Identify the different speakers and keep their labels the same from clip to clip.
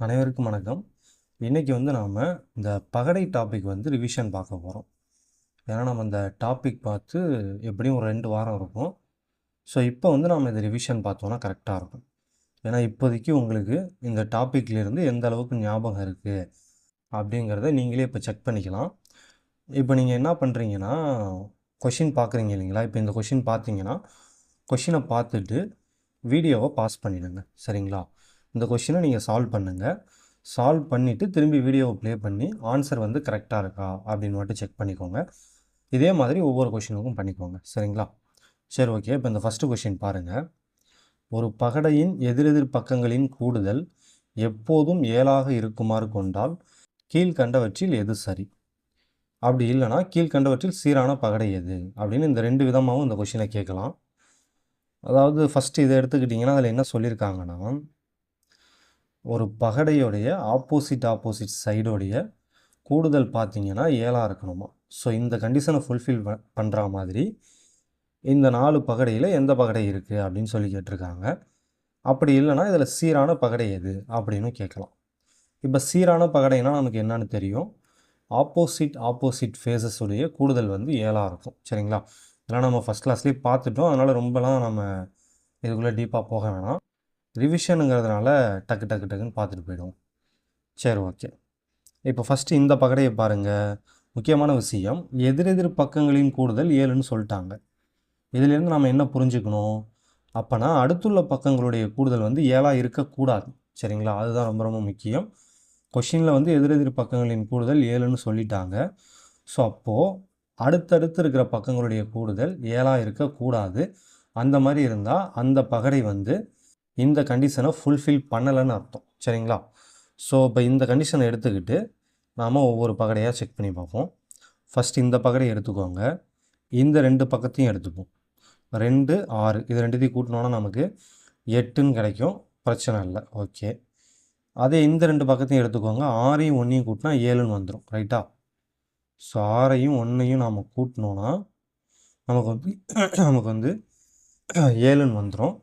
Speaker 1: அனைவருக்கும் வணக்கம். இன்றைக்கி நாம் இந்த பகடை டாபிக் ரிவிஷன் பார்க்க போகிறோம். ஏன்னா நம்ம இந்த டாபிக் பார்த்து எப்படியும் ஒரு 2 வாரம் இருக்கும். ஸோ இப்போ நாம் இந்த ரிவிஷன் பார்த்தோன்னா கரெக்டாக இருக்கும். ஏன்னா இப்போதைக்கு உங்களுக்கு இந்த டாப்பிக்லேருந்து எந்த அளவுக்கு ஞாபகம் இருக்குது அப்படிங்கிறத நீங்களே இப்போ செக் பண்ணிக்கலாம். இப்போ நீங்கள் என்ன பண்ணுறீங்கன்னா, கொஷின் பார்க்குறீங்க இல்லைங்களா? இப்போ இந்த கொஷின் பார்த்தீங்கன்னா, கொஷினை பார்த்துட்டு வீடியோவை பாஸ் பண்ணிடுங்க. சரிங்களா? இந்த கொஷினை நீங்கள் சால்வ் பண்ணுங்கள். சால்வ் பண்ணிவிட்டு திரும்பி வீடியோவை ப்ளே பண்ணி ஆன்சர் கரெக்டாக இருக்கா அப்படின்னு மட்டும் செக் பண்ணிக்கோங்க. இதே மாதிரி ஒவ்வொரு கொஷினுக்கும் பண்ணிக்கோங்க. சரிங்களா? சரி, ஓகே. இப்போ இந்த ஃபஸ்ட்டு கொஷின் பாருங்கள். ஒரு பகடையின் எதிரெதிர் பக்கங்களின் கூடுதல் எப்போதும் 7ஆக இருக்குமாறு கொண்டால் கீழ்கண்டவற்றில் எது சரி? அப்படி இல்லைனா கீழ்கண்டவற்றில் சீரான பகடை எது அப்படின்னு இந்த 2 விதமாகவும் இந்த கொஷினை கேட்கலாம். அதாவது ஃபஸ்ட்டு இதை எடுத்துக்கிட்டிங்கன்னா அதில் என்ன சொல்லியிருக்காங்கன்னா, ஒரு பகடையோடைய ஆப்போசிட் சைடோடைய கூடுதல் பார்த்தீங்கன்னா 7ஆக இருக்கணுமா. ஸோ இந்த கண்டிஷனை ஃபுல்ஃபில் பண்ணுற மாதிரி இந்த 4 பகடையில் எந்த பகடை இருக்குது அப்படின்னு சொல்லி கேட்டிருக்காங்க. அப்படி இல்லைனா இதில் சீரான பகடை எது அப்படின்னு கேட்கலாம். இப்போ சீரான பகடைனா நமக்கு என்னன்னு தெரியும். ஆப்போசிட் ஃபேஸஸ் உடைய கூடுதல் 7ஆக இருக்கும். சரிங்களா? இதெல்லாம் நம்ம ஃபஸ்ட் கிளாஸ்லேயே பார்த்துட்டோம். அதனால் ரொம்பலாம் நம்ம இதுக்குள்ளே டீப்பாக போக வேணாம். ரிவிஷனுங்கிறதுனால டக்குன்னு பார்த்துட்டு போயிடுவோம். சரி, ஓகே. இப்போ ஃபஸ்ட்டு இந்த பகடையை பாருங்கள். முக்கியமான விஷயம், எதிரெதிர் பக்கங்களின் கூடுதல் 7ன்னு சொல்லிட்டாங்க. இதிலேருந்து நம்ம என்ன புரிஞ்சுக்கணும்? அப்போனா அடுத்துள்ள பக்கங்களுடைய கூடுதல் 7ஆக இருக்கக்கூடாது. சரிங்களா? அதுதான் ரொம்ப முக்கியம். கொஷினில் எதிரெதிர் பக்கங்களின் கூடுதல் 7ன்னு சொல்லிட்டாங்க. ஸோ அப்போது அடுத்தடுத்து இருக்கிற பக்கங்களுடைய கூடுதல் 7ஆக இருக்கக்கூடாது. அந்த மாதிரி இருந்தால் அந்த பகடை இந்த கண்டிஷனை ஃபுல்ஃபில் பண்ணலைன்னு அர்த்தம். சரிங்களா? ஸோ இப்போ இந்த கண்டிஷனை எடுத்துக்கிட்டு நாம் ஒவ்வொரு பகடையாக செக் பண்ணி பார்ப்போம். ஃபஸ்ட் இந்த பகடையை எடுத்துக்கோங்க. இந்த 2 பக்கத்தையும் எடுத்துப்போம். 2, 6 இது 2த்தையும் கூட்டினோன்னா நமக்கு 8ன்னு கிடைக்கும். பிரச்சனை இல்லை, ஓகே. அதே இந்த 2 பக்கத்தையும் எடுத்துக்கோங்க. 6ஐயும் 1ஐயும் கூட்டினா 7ன்னு வந்துடும். ரைட்டா? ஸோ 6ஐயும் 1ஐயும் நாம் கூட்டினோன்னா நமக்கு 7ன்னு வந்துடும்.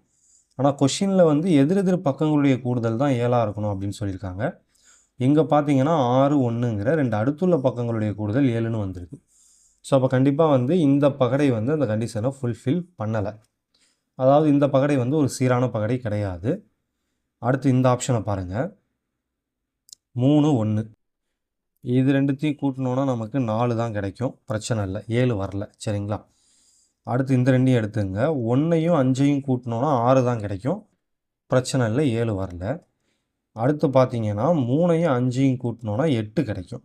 Speaker 1: ஆனால் கொஷினில் எதிரெதிர் பக்கங்களுடைய கூடுதல் தான் 7ஆக இருக்கணும் அப்படின்னு சொல்லியிருக்காங்க. இங்கே பார்த்தீங்கன்னா 6, 1ங்கிற 2 அடுத்துள்ள பக்கங்களுடைய கூடுதல் 7ன்னு வந்திருக்கு. ஸோ அப்போ கண்டிப்பாக இந்த பகடை அந்த கண்டிஷனை ஃபுல்ஃபில் பண்ணலை. அதாவது இந்த பகடை ஒரு சீரான பகடை கிடையாது. அடுத்து இந்த ஆப்ஷனை பாருங்கள். 3, 1 இது 2த்தையும் கூட்டினோன்னா நமக்கு 4 தான் கிடைக்கும். பிரச்சனை இல்லை, 7 வரல. சரிங்களா? அடுத்து இந்த 2ஐயும் எடுத்துங்க. 1ஐயும் 5ஐயும் கூட்டினோன்னா 6 தான் கிடைக்கும். பிரச்சனை இல்லை, 7 வரல. அடுத்து பார்த்தீங்கன்னா 3ஐயும் 5ஐயும் கூட்டினோன்னா 8 கிடைக்கும்.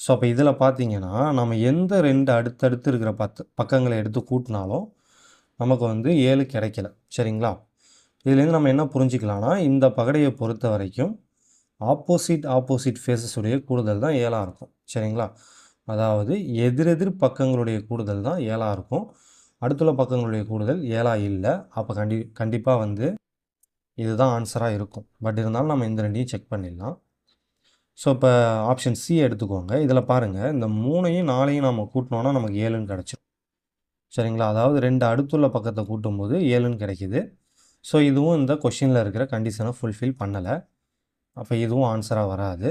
Speaker 1: ஸோ அப்போ இதில் பார்த்தீங்கன்னா நம்ம எந்த 2 அடுத்தடுத்து இருக்கிற பக்கங்களை எடுத்து கூட்டினாலும் நமக்கு 7 கிடைக்கல. சரிங்களா? இதுலேருந்து நம்ம என்ன புரிஞ்சிக்கலாம்னா, இந்த பகடையை பொறுத்த வரைக்கும் ஆப்போசிட் ஃபேஸஸ் உடைய கூடுதல் தான் 7ஆக இருக்கும். சரிங்களா? அதாவது எதிரெதிர் பக்கங்களுடைய கூடுதல் தான் 7ஆக இருக்கும். அடுத்துள்ள பக்கங்களுடைய கூடுதல் 7ஆக இல்லை. அப்போ கண்டிப்பாக இதுதான் ஆன்சராக இருக்கும். பட் இருந்தாலும் நம்ம இந்த 2ஐயும் செக் பண்ணிடலாம். ஸோ இப்போ ஆப்ஷன் சி எடுத்துக்கோங்க. இதில் பாருங்கள், இந்த 3ஐயும் 4ஐயும் நம்ம கூட்டினோன்னா நமக்கு 7ன்னு கிடச்சிடும். சரிங்களா? அதாவது 2 அடுத்துள்ள பக்கத்தை கூட்டும்போது 7ன்னு கிடைக்கிது. ஸோ இதுவும் இந்த கொஷினில் இருக்கிற கண்டிஷனை ஃபுல்ஃபில் பண்ணலை. அப்போ இதுவும் ஆன்சராக வராது.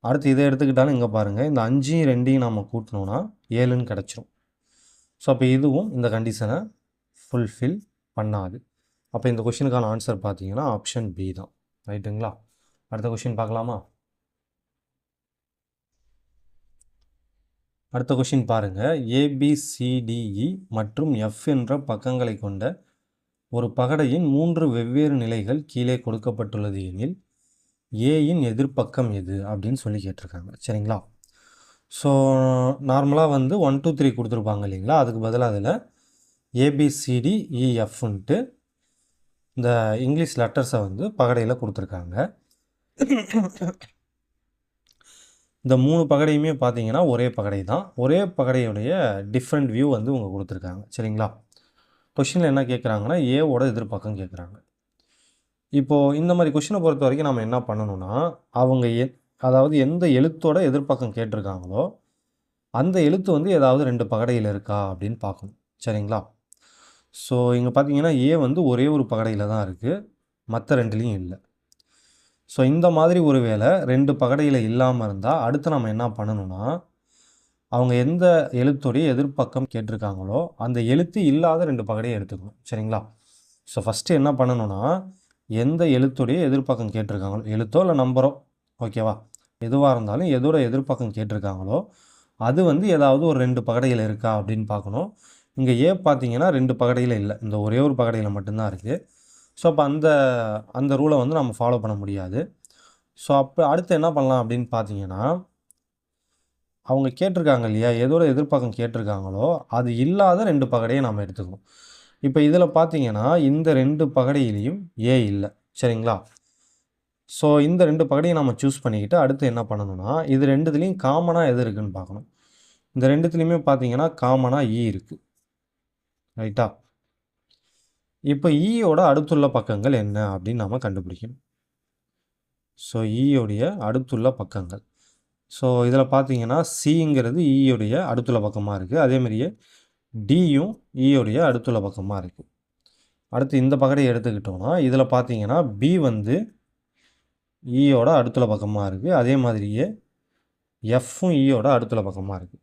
Speaker 1: அடுத்து இதை எடுத்துக்கிட்டாலும் இங்கே பாருங்கள், இந்த 5ஐயும் 2ஐயும் நம்ம கூட்டினோன்னா 7ன்னு கிடச்சிரும். ஸோ அப்போ இதுவும் இந்த கண்டிஷனை ஃபுல்ஃபில் பண்ணாது. அப்போ இந்த கொஷினுக்கான ஆன்சர் பார்த்தீங்கன்னா ஆப்ஷன் பி தான். ரைட்டுங்களா? அடுத்த கொஷின் பார்க்கலாமா? அடுத்த கொஷின் பாருங்கள். ABCDE மற்றும் F என்ற பக்கங்களை கொண்ட ஒரு பகடையின் 3 வெவ்வேறு நிலைகள் கீழே கொடுக்கப்பட்டுள்ளது எனில் ஏயின் எதிர்ப்பக்கம் எது அப்படின்னு சொல்லி கேட்டிருக்காங்க. சரிங்களா? ஸோ நார்மலாக 1, 2, 3 கொடுத்துருப்பாங்க இல்லைங்களா? அதுக்கு பதிலாக அதில் ABCDEFன்ட்டு இந்த இங்கிலீஷ் லெட்டர்ஸை பகடையில் கொடுத்துருக்காங்க. இந்த 3 பகடையுமே பார்த்தீங்கன்னா ஒரே பகடை தான். ஒரே பகடையுடைய டிஃப்ரெண்ட் வியூ உங்க கொடுத்துருக்காங்க. சரிங்களா? கொஷினில் என்ன கேட்குறாங்கன்னா, ஏவோட எதிர்ப்பக்கம் கேட்குறாங்க. இப்போது இந்த மாதிரி கொஷினை பொறுத்த வரைக்கும் நம்ம என்ன பண்ணணும்னா, அவங்க அதாவது எந்த எழுத்தோட எதிர்ப்பக்கம் கேட்டிருக்காங்களோ அந்த எழுத்து ஏதாவது 2 பகடையில் இருக்கா அப்படின்னு பார்க்கணும். சரிங்களா? ஸோ இங்கே பார்த்தீங்கன்னா ஏ ஒரே ஒரு பகடையில் தான் இருக்குது, மற்ற 2லையும் இல்லை. ஸோ இந்த மாதிரி ஒரு வேளை 2 பகடையில் இல்லாமல் இருந்தால் அடுத்து நம்ம என்ன பண்ணணும்னா, அவங்க எந்த எழுத்துடைய எதிர்ப்பக்கம் கேட்டிருக்காங்களோ அந்த எழுத்து இல்லாத 2 பகடையை எடுத்துக்கணும். சரிங்களா? ஸோ ஃபஸ்ட்டு என்ன பண்ணணும்னா, எந்த எழுத்துடைய எதிர்ப்பக்கம் கேட்டிருக்காங்களோ, எழுத்தோ இல்லை நம்பரோ, ஓகேவா? எதுவாக இருந்தாலும் எதோட எதிர்ப்பக்கம் கேட்டிருக்காங்களோ அது வந்து ஏதாவது ஒரு 2 பகடையில் இருக்கா அப்படின்னு பார்க்கணும். இங்கே ஏ பார்த்தீங்கன்னா 2 பகடையில் இல்லை, இந்த ஒரே ஒரு பகடையில் மட்டும்தான் இருக்குது. ஸோ அப்போ அந்த அந்த ரூலை வந்து நம்ம ஃபாலோ பண்ண முடியாது. ஸோ அப்போ அடுத்து என்ன பண்ணலாம் அப்படின்னு பார்த்தீங்கன்னா, அவங்க கேட்டிருக்காங்க இல்லையா, எதோட எதிர்ப்பக்கம் கேட்டிருக்காங்களோ அது இல்லாத 2 பகடையை நம்ம எடுத்துக்கணும். இப்போ இதில் பார்த்தீங்கன்னா இந்த 2 பகடையிலையும் ஏ இல்லை. சரிங்களா? ஸோ இந்த 2 பகடையை நம்ம சூஸ் பண்ணிக்கிட்டு அடுத்து என்ன பண்ணணும்னா, இது 2துலேயும் காமனாக எது இருக்குதுன்னு பார்க்கணும். இந்த 2துலேயுமே பார்த்தீங்கன்னா காமனாக இ இருக்குது. ரைட்டா? இப்போ ஈயோட அடுத்துள்ள பக்கங்கள் என்ன அப்படின்னு நம்ம கண்டுபிடிக்கணும். ஸோ ஈயோடைய அடுத்துள்ள பக்கங்கள். ஸோ இதில் பார்த்தீங்கன்னா சிங்கிறது ஈயோடைய அடுத்துள்ள பக்கமாக இருக்குது. அதேமாதிரியே டியும் ஈயோடைய அடுத்துள்ள பக்கமாக இருக்குது. அடுத்து இந்த பகடையை எடுத்துக்கிட்டோம்னா இதில் பார்த்தீங்கன்னா பி வந்து ஈயோட அடுத்துள்ள பக்கமாக இருக்குது. அதே மாதிரியே எஃப்பும் ஈயோட அடுத்துள்ள பக்கமாக இருக்குது.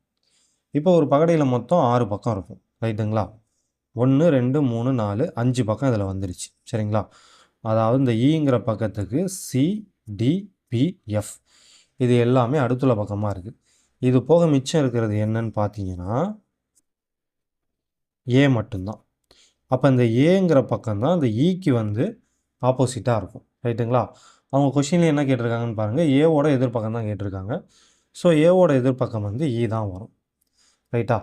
Speaker 1: இப்போ ஒரு பகடையில் மொத்தம் 6 பக்கம் இருக்கும். ரைட்டுங்களா? 1 2 3 4 5 பக்கம் இதில் வந்துருச்சு. சரிங்களா? அதாவது இந்த ஈங்கிற பக்கத்துக்கு சி டி பி எஃப் இது எல்லாமே அடுத்துள்ள பக்கமாக இருக்குது. இது போக மிச்சம் இருக்கிறது என்னன்னு பார்த்தீங்கன்னா ஏ மட்டும்தான். அப்போ இந்த ஏங்கிற பக்கம் தான் இந்த ஈக்கு வந்து ஆப்போசிட்டாக இருக்கும். ரைட்டுங்களா? அவங்க கொஷினில் என்ன கேட்டிருக்காங்கன்னு பாருங்கள், ஏவோட எதிர்ப்பக்கம் தான் கேட்டிருக்காங்க. ஸோ ஏவோட எதிர்ப்பக்கம் வந்து ஈ தான் வரும். ரைட்டா?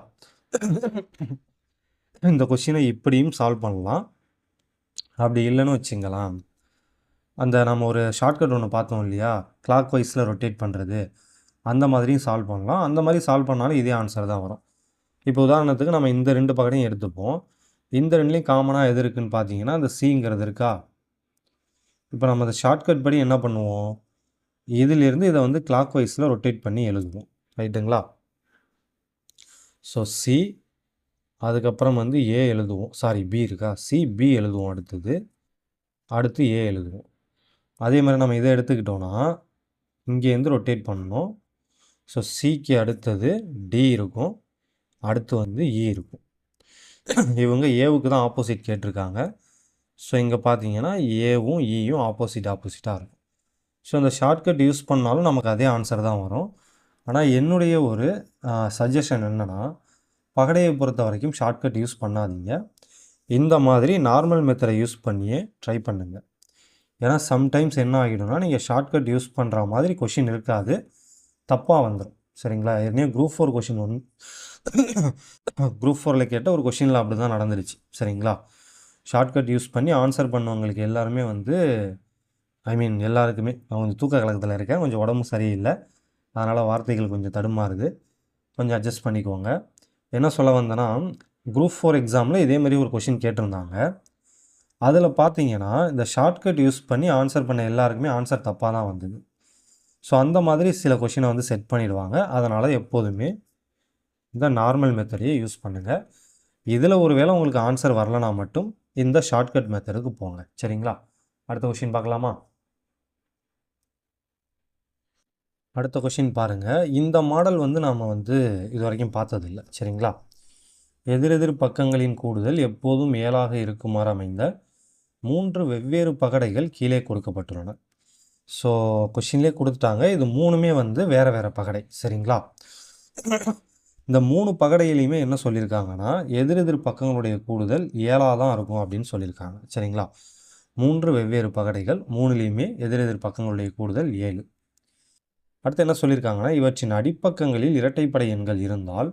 Speaker 1: இந்த கொஷினை இப்படியும் சால்வ் பண்ணலாம். அப்படி இல்லைன்னு வச்சுங்களேன், அந்த நம்ம ஒரு ஷார்ட்கட் ஒன்று பார்த்தோம் இல்லையா, கிளாக் வைஸில் ரொட்டேட் பண்ணுறது, அந்த மாதிரியும் சால்வ் பண்ணலாம். அந்த மாதிரி சால்வ் பண்ணாலும் இதே ஆன்சர் தான் வரும். இப்போ உதாரணத்துக்கு நம்ம இந்த 2 பகடையும் எடுத்துப்போம். இந்த 2லேயும் காமனாக எது இருக்குதுன்னு பார்த்தீங்கன்னா அந்த சிங்கிறது இருக்கா. இப்போ நம்ம அந்த ஷார்ட்கட் படி என்ன பண்ணுவோம், இதிலிருந்து இதை வந்து கிளாக் வைஸில் ரொட்டேட் பண்ணி எழுதுவோம். ரைட்டுங்களா? ஸோ சி, அதுக்கப்புறம் வந்து ஏ எழுதுவோம், சாரி பி இருக்கா, சி பி எழுதுவோம், அடுத்து ஏ எழுதுவோம். அதே மாதிரி நம்ம இதை எடுத்துக்கிட்டோன்னா இங்கேருந்து ரொட்டேட் பண்ணணும். ஸோ சிக்கு அடுத்தது டி இருக்கும், அடுத்து வந்து இ இருக்கும். இவங்க ஏவுக்கு தான் ஆப்போசிட் கேட்டிருக்காங்க. ஸோ இங்கே பார்த்தீங்கன்னா ஏவும் ஈயும் ஆப்போசிட்டாக இருக்கும். ஸோ இந்த ஷார்ட்கட் யூஸ் பண்ணாலும் நமக்கு அதே ஆன்சர் தான் வரும். ஆனால் என்னுடைய ஒரு சஜஷன் என்னென்னா, பகடையை பொறுத்த வரைக்கும் ஷார்ட்கட் யூஸ் பண்ணாதீங்க. இந்த மாதிரி நார்மல் மெத்தடை யூஸ் பண்ணியே ட்ரை பண்ணுங்கள். ஏன்னா சம்டைம்ஸ் என்ன ஆகிடும்னா, நீங்கள் ஷார்ட்கட் யூஸ் பண்ணுற மாதிரி கொஷின் இருக்காது, தப்பாக வந்துடும். சரிங்களா? ஏற்கனவே குரூப் 4 கொஷின் குரூப் 4ல் கேட்ட ஒரு கொஷினில் அப்படி தான் நடந்துருச்சு. சரிங்களா? ஷார்ட்கட் யூஸ் பண்ணி ஆன்சர் பண்ணவங்களுக்கு எல்லாருமே வந்து எல்லாருக்குமே நான் கொஞ்சம் தூக்க கலக்கத்தில் இருக்கேன், கொஞ்சம் உடம்பு சரியில்லை, அதனால் வார்த்தைகள் கொஞ்சம் தடுமாறுது, கொஞ்சம் அட்ஜஸ்ட் பண்ணிக்கோங்க. என்ன சொல்ல வந்தேன்னா, குரூப் 4 எக்ஸாமில் இதேமாரி ஒரு கொஷின் கேட்டிருந்தாங்க. அதில் பார்த்தீங்கன்னா இந்த ஷார்ட்கட் யூஸ் பண்ணி ஆன்சர் பண்ண எல்லாருக்குமே ஆன்சர் தப்பாக தான் வந்தது. ஸோ அந்த மாதிரி சில கொஷினை வந்து செட் பண்ணிடுவாங்க. அதனால் எப்போதுமே இந்த நார்மல் மெத்தடையே யூஸ் பண்ணுங்கள். இதில் ஒரு வேளை உங்களுக்கு ஆன்சர் வரலனா மட்டும் இந்த ஷார்ட்கட் மெத்தடுக்கு போங்க. சரிங்களா? அடுத்த கொஷின் பார்க்கலாமா? அடுத்த கொஷின் பாருங்கள். இந்த மாடல் வந்து நாம் வந்து இது வரைக்கும் பார்த்ததில்லை. சரிங்களா? எதிரெதிர் பக்கங்களின் கூடுதல் எப்போதும் 7ஆக இருக்குமாறு அமைந்த 3 வெவ்வேறு பகடைகள் கீழே கொடுக்கப்பட்டுள்ளன. ஸோ கொஷின்லேயே கொடுத்துட்டாங்க, இது 3மே வந்து வேறு வேறு பகடை. சரிங்களா? இந்த 3 பகடையிலையுமே என்ன சொல்லியிருக்காங்கன்னா, எதிரெதிர் பக்கங்களுடைய கூடுதல் 7ஆக தான் இருக்கும் அப்படின்னு சொல்லியிருக்காங்க. சரிங்களா? 3 வெவ்வேறு பகடைகள், 3லேயுமே எதிரெதிர் பக்கங்களுடைய கூடுதல் 7. அடுத்து என்ன சொல்லியிருக்காங்கன்னா, இவற்றின் அடிப்பக்கங்களில் இரட்டைப்படை எண்கள் இருந்தால்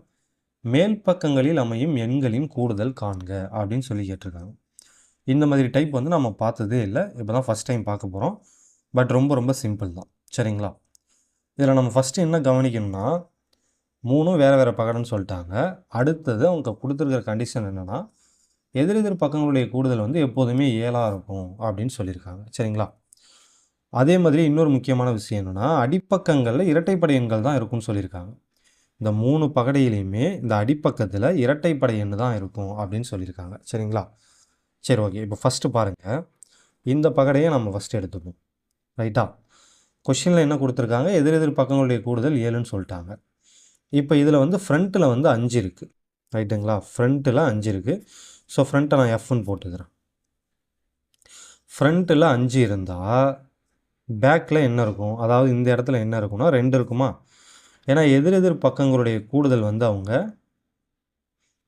Speaker 1: மேல் பக்கங்களில் அமையும் எண்களின் கூடுதல் காண்க அப்படின்னு சொல்லி கேட்டிருக்காங்க. இந்த மாதிரி டைப் வந்து நம்ம பார்த்ததே இல்லை, இப்போ தான் ஃபஸ்ட் டைம் பார்க்க போகிறோம். பட் ரொம்ப ரொம்ப சிம்பிள் தான். சரிங்களா? இதில் நம்ம ஃபஸ்ட்டு என்ன கவனிக்கணும்னா, 3ம் வேறு வேறு பகடைன்னு சொல்லிட்டாங்க. அடுத்தது அவங்க கொடுத்துருக்கிற கண்டிஷன் என்னென்னா, எதிரெதிர் பக்கங்களுடைய கூடுதல் வந்து எப்போதுமே 7ஆக இருக்கும் அப்படின்னு சொல்லியிருக்காங்க. சரிங்களா? அதே மாதிரி இன்னொரு முக்கியமான விஷயம் என்னென்னா, அடிப்பக்கங்களில் இரட்டைப்படை எண்கள் தான் இருக்கும்னு சொல்லியிருக்காங்க. இந்த 3 பகடையிலையுமே இந்த அடிப்பக்கத்தில் இரட்டைப்படை எண் தான் இருக்கும் அப்படின்னு சொல்லியிருக்காங்க. சரிங்களா? சரி, ஓகே. இப்போ ஃபஸ்ட்டு பாருங்கள், இந்த பகடையை நம்ம ஃபஸ்ட்டு எடுத்துப்போம். ரைட்டா? கொஷினில் என்ன கொடுத்துருக்காங்க, எதிர் பக்கங்களுடைய கூடுதல் 7ன்னு சொல்லிட்டாங்க. இப்போ இதில் வந்து ஃப்ரண்ட்டில் வந்து 5 இருக்குது. ரைட்டுங்களா? ஃப்ரண்ட்டில் 5 இருக்குது. ஸோ ஃப்ரண்ட்டை நான் எஃப்னு போட்டுக்கிறேன். ஃப்ரண்ட்டில் 5 இருந்தால் பேக்கில் என்ன இருக்கும், அதாவது இந்த இடத்துல என்ன இருக்குன்னா 2 இருக்குமா? ஏன்னா எதிர் பக்கங்களுடைய கூடுதல் வந்து அவங்க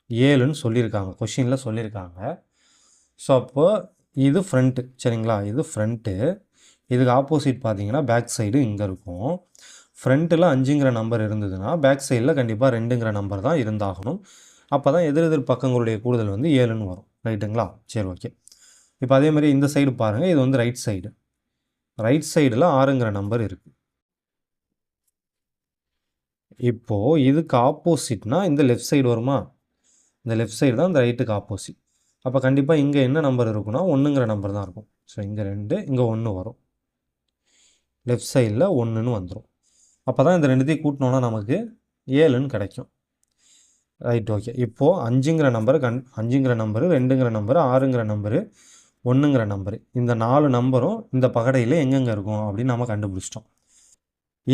Speaker 1: 7ன்னு சொல்லியிருக்காங்க, கொஷினில் சொல்லியிருக்காங்க. ஸோ அப்போது இது ஃப்ரண்ட்டு, சரிங்களா? இது ஃப்ரண்ட்டு. இதுக்கு ஆப்போசிட் பார்த்தீங்கன்னா பேக் சைடு இங்கே இருக்கும். ஃப்ரண்ட்டில் 5ங்கிற நம்பர் இருந்ததுன்னா பேக் சைடில் கண்டிப்பாக 2ங்கிற நம்பர் தான் இருந்தாகணும். அப்போ தான் எதிர் பக்கங்களுடைய கூடுதல் வந்து 7ன்னு வரும். ரைட்டுங்களா? சரி, ஓகே. இப்போ அதே மாதிரி இந்த சைடு பாருங்கள், இது வந்து ரைட் சைடு. ரைட் சைடில் 6ங்கிற நம்பர் இருக்குது. இப்போது இதுக்கு ஆப்போசிட்னா இந்த லெஃப்ட் சைடு வருமா? இந்த லெஃப்ட் சைடு தான் இந்த ரைட்டுக்கு ஆப்போசிட். அப்போ கண்டிப்பாக இங்கே என்ன நம்பர் இருக்குன்னா 1ங்கிற நம்பர் தான் இருக்கும். ஸோ இங்கே 2, இங்கே 1 வரும். லெஃப்ட் சைடில் 1ன்னு வந்துடும். அப்போ தான் இந்த ரெண்டுத்தையும் கூட்டினோன்னா நமக்கு 7ன்னு கிடைக்கும். Right, okay. இப்போது 5ங்கிற நம்பரு 5ங்கிற நம்பரு, 2ங்கிற நம்பரு, 6ங்கிற நம்பரு, 1ங்கிற நம்பரு, இந்த 4 நம்பரும் இந்த பகடையில் எங்கெங்கே இருக்கும் அப்படின்னு நம்ம கண்டுபிடிச்சிட்டோம்.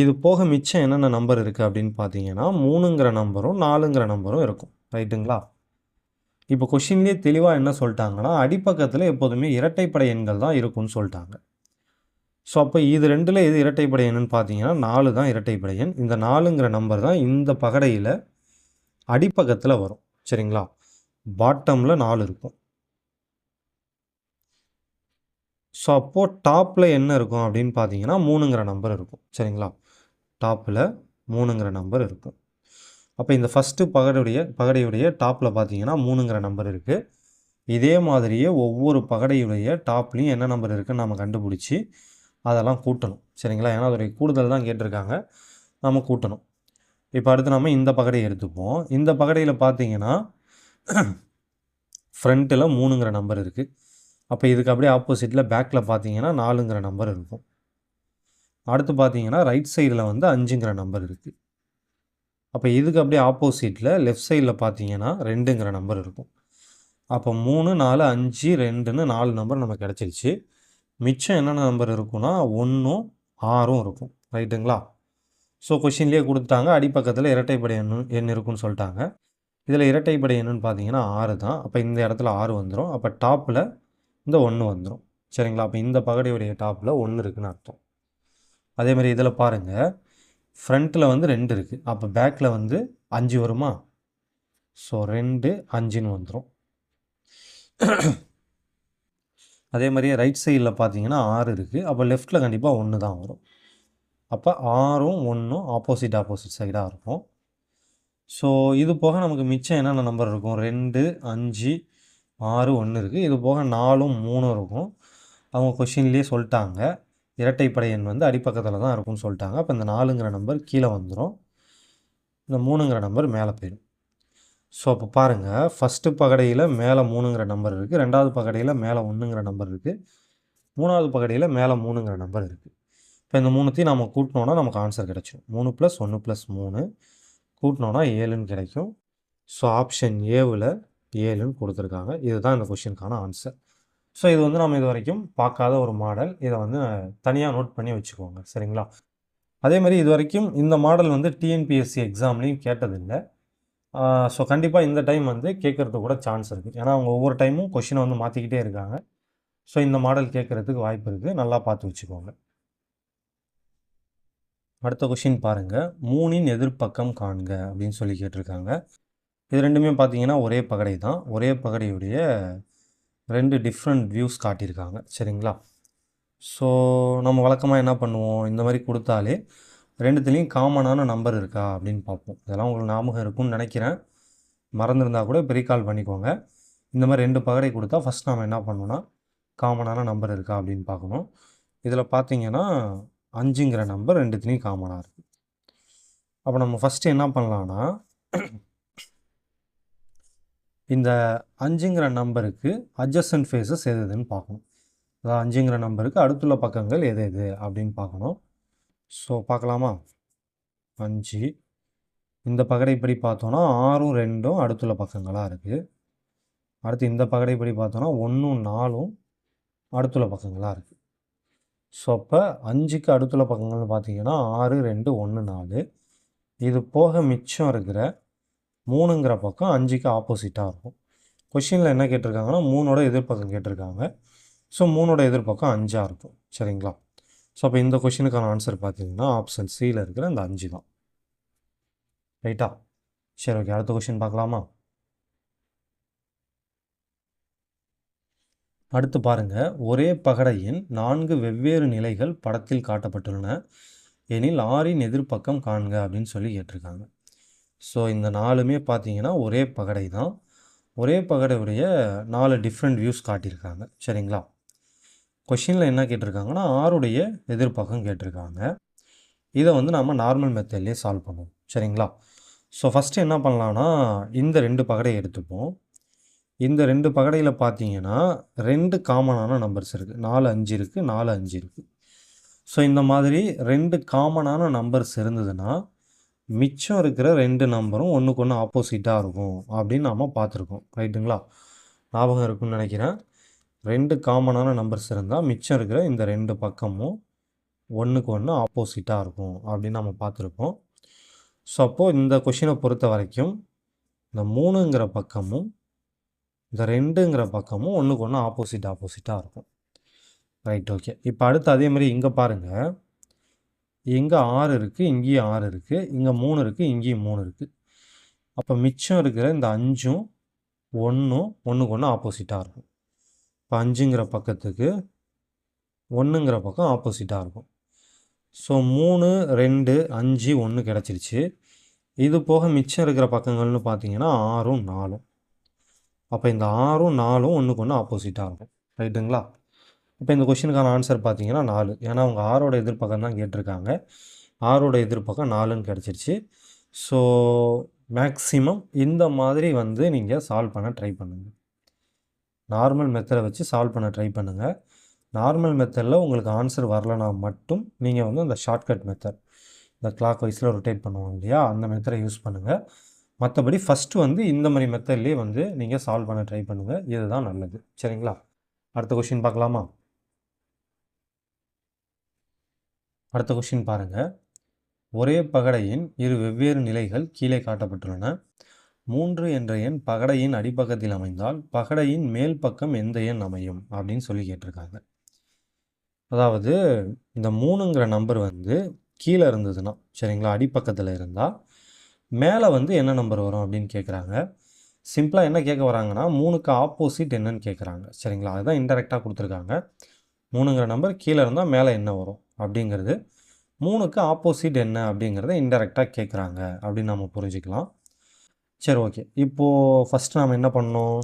Speaker 1: இது போக மிச்சம் என்னென்ன நம்பர் இருக்குது அப்படின்னு பார்த்தீங்கன்னா 3ங்கிற நம்பரும் 4ங்கிற நம்பரும் இருக்கும். ரைட்டுங்களா? இப்போ கொஷின்லேயே தெளிவாக என்ன சொல்லிட்டாங்கன்னா அடிப்பக்கத்தில் எப்போதுமே இரட்டைப்படை எண்கள் தான் இருக்கும்னு சொல்லிட்டாங்க. ஸோ அப்போ இது ரெண்டில் எது இரட்டைப்படை எண்ணுன்னு பார்த்தீங்கன்னா 4 தான் இரட்டைப்படை எண். இந்த 4ங்கிற நம்பர் தான் இந்த பகடையில் அடிப்பக்கத்தில் வரும். சரிங்களா? பாட்டமில் 4 இருக்கும். ஸோ அப்போது டாப்பில் என்ன இருக்கும் அப்படின்னு பார்த்தீங்கன்னா 3ங்கிற நம்பர் இருக்கும். சரிங்களா? டாப்பில் 3ங்கிற நம்பர் இருக்கும். அப்போ இந்த ஃபஸ்ட்டு பகடையுடைய டாப்பில் பார்த்தீங்கன்னா 3ங்கிற நம்பர் இருக்குது. இதே மாதிரியே ஒவ்வொரு பகடையுடைய டாப்லேயும் என்ன நம்பர் இருக்குன்னு நம்ம கண்டுபிடிச்சி அதெல்லாம் கூட்டணும். சரிங்களா? ஏன்னா அதோடைய கூடுதல் தான் கேட்டிருக்காங்க, நம்ம கூட்டணும். இப்போ அடுத்து நம்ம இந்த பகடையை எடுத்துப்போம். இந்த பகடையில் பார்த்தீங்கன்னா ஃப்ரண்ட்டில் 3ங்கிற நம்பர் இருக்குது. அப்போ இதுக்கு அப்படியே ஆப்போசிட்டில் பேக்கில் பார்த்தீங்கன்னா 4ங்கிற நம்பர் இருக்கும். அடுத்து பார்த்தீங்கன்னா ரைட் சைடில் வந்து 5ங்கிற நம்பர் இருக்குது. அப்போ இதுக்கு அப்படியே ஆப்போசிட்டில் லெஃப்ட் சைடில் பார்த்தீங்கன்னா 2ங்கிற நம்பர் இருக்கும். அப்போ 3, 4, 5, 2ன்னு 4 நம்பர் நமக்கு கிடச்சிருச்சு. மிச்சம் என்னென்ன நம்பர் இருக்குன்னா 1ம் 6ம் இருக்கும். ரைட்டுங்களா? ஸோ கொஷின்லேயே கொடுத்துட்டாங்க அடிப்பக்கத்தில் இரட்டைப்படை எண் இருக்குன்னு சொல்லிட்டாங்க. இதில் இரட்டைப்படை எண்ணுன்னு பார்த்தீங்கன்னா 6 தான். அப்போ இந்த இடத்துல 6 வந்துடும். அப்போ டாப்பில் இந்த 1 வந்துடும். சரிங்களா? அப்போ இந்த பகடையுடைய டாப்பில் 1 இருக்குதுன்னு அர்த்தம். அதேமாதிரி இதில் பாருங்கள், ஃப்ரண்ட்டில் வந்து 2 இருக்குது. அப்போ பேக்கில் வந்து 5 வருமா? ஸோ 2, 5ன்னு வந்துடும். அதே மாதிரியே ரைட் சைடில் பார்த்தீங்கன்னா 6 இருக்குது. அப்போ லெஃப்ட்டில் கண்டிப்பாக 1 தான் வரும். அப்போ 6ம் 1ம் ஆப்போசிட் சைடாக இருக்கும். ஸோ இது போக நமக்கு மிச்சம் என்னென்ன நம்பர் இருக்கும்? 2, 5, 6, 1 இருக்குது. இது போக 4ம் 3ம் இருக்கும். அவங்க கொஷின்லேயே சொல்லிட்டாங்க இரட்டைப்படை எண் வந்து அடிப்பக்கத்தில் தான் இருக்கும்னு சொல்லிட்டாங்க. அப்போ இந்த 4ங்கிற நம்பர் கீழே வந்துடும், இந்த 3ங்கிற நம்பர் மேலே போயிடும். ஸோ அப்போ பாருங்கள், ஃபஸ்ட்டு பகடையில் மேலே 3ங்கிற நம்பர் இருக்குது, 2வது பகடையில் மேலே 1ங்கிற நம்பர் இருக்குது, 3வது பகடையில் மேலே 3ங்கிற நம்பர் இருக்குது. இப்போ இந்த 3த்தையும் நம்ம கூட்டினோன்னா நமக்கு ஆன்சர் கிடைச்சிடும். 3 + 1 + 3 கூட்டினோன்னா 7ன்னு கிடைக்கும். ஸோ ஆப்ஷன் ஏவில் 7ன்னு கொடுத்துருக்காங்க. இதுதான் இந்த கொஷினுக்கான ஆன்சர். ஸோ இது வந்து நம்ம இது வரைக்கும் பார்க்காத ஒரு மாடல். இதை வந்து தனியாக நோட் பண்ணி வச்சுக்கோங்க. சரிங்களா? அதேமாதிரி இது வரைக்கும் இந்த மாடல் வந்து டிஎன்பிஎஸ்சி எக்ஸாம்லேயும் கேட்டதில்லை. ஸோ கண்டிப்பாக இந்த டைம் வந்து கேட்குறதுக்கு கூட சான்ஸ் இருக்குது. ஏன்னா அவங்க ஒவ்வொரு டைமும் கொஷினை வந்து மாற்றிக்கிட்டே இருக்காங்க. ஸோ இந்த மாடல் கேட்குறதுக்கு வாய்ப்பு இருக்குது. நல்லா பார்த்து வச்சுக்கோங்க. அடுத்த கொஷின் பாருங்கள், 3ன் எதிர்ப்பக்கம் காண்க அப்படின்னு சொல்லி கேட்டிருக்காங்க. இது ரெண்டுமே பார்த்தீங்கன்னா ஒரே பகடை தான். ஒரே பகடையுடைய 2 டிஃப்ரெண்ட் வியூஸ் காட்டியிருக்காங்க. சரிங்களா? ஸோ நம்ம வழக்கமாக என்ன பண்ணுவோம், இந்த மாதிரி கொடுத்தாலே ரெண்டுத்துலேயும் காமனான நம்பர் இருக்கா அப்படின்னு பார்ப்போம். இதெல்லாம் உங்களுக்கு ஞாபகம் இருக்கும்னு நினைக்கிறேன். மறந்துருந்தால் கூட இப்போ ரீகால் பண்ணிக்கோங்க. இந்த மாதிரி 2 பகடை கொடுத்தா ஃபஸ்ட் நாம் என்ன பண்ணணும்னா காமனான நம்பர் இருக்கா அப்படின்னு பார்க்கணும். இதில் பார்த்தீங்கன்னா 5ங்கிற நம்பர் ரெண்டுத்துலேயும் காமனாக இருக்குது. அப்போ நம்ம ஃபஸ்ட்டு என்ன பண்ணலான்னா இந்த 5ங்கிற நம்பருக்கு அட்ஜசன்ட் ஃபேஸஸ் எது எதுன்னு பார்க்கணும். அதாவது 5ங்கிற நம்பருக்கு அடுத்துள்ள பக்கங்கள் எது எது அப்படின்னு பார்க்கணும். ஸோ பார்க்கலாமா? 5 இந்த பகடைப்படி பார்த்தோன்னா 6ம் 2ம் அடுத்துள்ள பக்கங்களாக இருக்குது. அடுத்து இந்த பகடைப்படி பார்த்தோன்னா 1ம் 4ம் அடுத்துள்ள பக்கங்களாக இருக்குது. ஸோ அப்போ 5க்கு அடுத்துள்ள பக்கங்கள்னு பார்த்தீங்கன்னா 6, 2, 1, 4. இது போக மிச்சம் இருக்கிற 3ங்கிற பக்கம் 5க்கு ஆப்போசிட்டாக இருக்கும். கொஷினில் என்ன கேட்டிருக்காங்கன்னா 3ஓட எதிர்ப்பக்கம் கேட்டிருக்காங்க. ஸோ 3ஓட எதிர்ப்பக்கம் 5ஆக இருக்கும். சரிங்களா? ஸோ அப்போ இந்த கொஷினுக்கான ஆன்சர் பார்த்தீங்கன்னா ஆப்ஷன் சியில் இருக்கிற இந்த 5 தான். ரைட்டா? சரி, ஓகே. அடுத்த கொஷின் பார்க்கலாமா? அடுத்து பாருங்க, ஒரே பகடையின் 4 வெவ்வேறு நிலைகள் படத்தில் காட்டப்பட்டுள்ளன எனில் ஆறின் எதிர்ப்பக்கம் காண்க அப்படின்னு சொல்லி கேட்டிருக்காங்க. ஸோ இந்த 4மே பார்த்தீங்கன்னா ஒரே பகடை தான். ஒரே பகடையுடைய 4 டிஃப்ரெண்ட் வியூஸ் காட்டியிருக்காங்க. சரிங்களா? கொஷினில் என்ன கேட்டிருக்காங்கன்னா ஆறுடைய எதிர்ப்பக்கம் கேட்டிருக்காங்க. இதை வந்து நம்ம நார்மல் மெத்தட்லேயே சால்வ் பண்ணுவோம். சரிங்களா? ஸோ ஃபஸ்ட்டு என்ன பண்ணலான்னா இந்த 2 பகடையை எடுத்துப்போம். இந்த 2 பகடையில் பார்த்தீங்கன்னா 2 காமனான நம்பர்ஸ் இருக்குது. 4, 5 இருக்குது, 4, 5 இருக்குது. ஸோ இந்த மாதிரி 2 காமனான நம்பர்ஸ் இருந்ததுன்னா மிச்சம் இருக்கிற 2 நம்பரும் ஒன்றுக்கு ஒன்று ஆப்போசிட்டாக இருக்கும் அப்படின்னு நாம் பார்த்துருக்கோம். ரைட்டுங்களா? ஞாபகம் இருக்குன்னு நினைக்கிறேன். 2 காமனான நம்பர்ஸ் இருந்தால் மிச்சம் இருக்கிற இந்த 2 பக்கமும் ஒன்றுக்கு ஒன்று ஆப்போசிட்டாக இருக்கும் அப்படின்னு நம்ம பார்த்துருக்கோம். ஸோ அப்போது இந்த கொஷினை பொறுத்த வரைக்கும் இந்த 3ங்கிற பக்கமும் இந்த 2ங்கிற பக்கமும் ஒன்றுக்கு ஒன்று ஆப்போசிட்டாக இருக்கும். Right, okay. இப்போ அடுத்து அதே மாதிரி இங்கே பாருங்கள், இங்கே 6 இருக்குது, இங்கேயும் 6 இருக்குது, இங்கே 3 இருக்குது, இங்கேயும் 3 இருக்குது. அப்போ மிச்சம் இருக்கிற இந்த 5ம் 1ம் ஒன்றுக்கு ஒன்று ஆப்போசிட்டாக இருக்கும். இப்போ 5ங்கிற பக்கத்துக்கு 1ங்கிற பக்கம் ஆப்போசிட்டாக இருக்கும். ஸோ 3, 2, 5, 1 கிடச்சிருச்சு. இது போக மிச்சம் இருக்கிற பக்கங்கள்னு பார்த்தீங்கன்னா 6ம் 4ம். அப்போ இந்த 6ம் 4ம் ஒன்றுக்கு ஒன்று ஆப்போசிட்டாக இருக்கும். ரைட்டுங்களா? இப்போ இந்த கொஷினுக்கான ஆன்சர் பார்த்தீங்கன்னா 4. ஏன்னா அவங்க 6ஓட எதிர்ப்பக்கம் தான் கேட்டிருக்காங்க. 6ஓட எதிர்ப்பக்கம் 4ன்னு கிடச்சிருச்சு. ஸோ மேக்ஸிமம் இந்த மாதிரி வந்து நீங்கள் சால்வ் பண்ண ட்ரை பண்ணுங்கள். நார்மல் மெத்தடை வச்சு சால்வ் பண்ண ட்ரை பண்ணுங்கள். நார்மல் மெத்தடில் உங்களுக்கு ஆன்சர் வரலனா மட்டும் நீங்கள் வந்து அந்த ஷார்ட்கட் மெத்தட், இந்த கிளாக் வைஸில் ரொட்டேட் பண்ணுவோம் இல்லையா, அந்த மெத்தடை யூஸ் பண்ணுங்கள். மற்றபடி ஃபஸ்ட்டு வந்து இந்த மாதிரி மெத்தட்லேயே வந்து நீங்கள் சால்வ் பண்ண ட்ரை பண்ணுங்கள். இதுதான் நல்லது. சரிங்களா? அடுத்த கொஷின் பார்க்கலாமா? அடுத்த கொஷின் பாருங்கள். ஒரே பகடையின் இரு வெவ்வேறு நிலைகள் கீழே காட்டப்பட்டுள்ளன. 3 என்ற எண் பகடையின் அடிப்பக்கத்தில் அமைந்தால் பகடையின் மேல் பக்கம் எந்த எண் அமையும் அப்படின்னு சொல்லி கேட்டிருக்காங்க. அதாவது இந்த 3ங்கிற நம்பர் வந்து கீழே இருந்ததுன்னா, சரிங்களா, அடிப்பக்கத்தில் இருந்தால் மேலே வந்து என்ன நம்பர் வரும் அப்படின்னு கேட்குறாங்க. சிம்பிளாக என்ன கேட்க வராங்கன்னா 3க்கு ஆப்போசிட் என்னன்னு கேட்குறாங்க. சரிங்களா? அதுதான் இன்டெரக்டாக கொடுத்துருக்காங்க. 3ங்கிற நம்பர் கீழே இருந்தால் மேலே என்ன வரும் அப்படிங்கிறது, 3க்கு ஆப்போசிட் என்ன அப்படிங்கிறத இன்டெரக்டாக கேட்குறாங்க அப்படின்னு நம்ம புரிஞ்சுக்கலாம். சரி, ஓகே. இப்போது ஃபஸ்ட்டு நம்ம என்ன பண்ணோம்,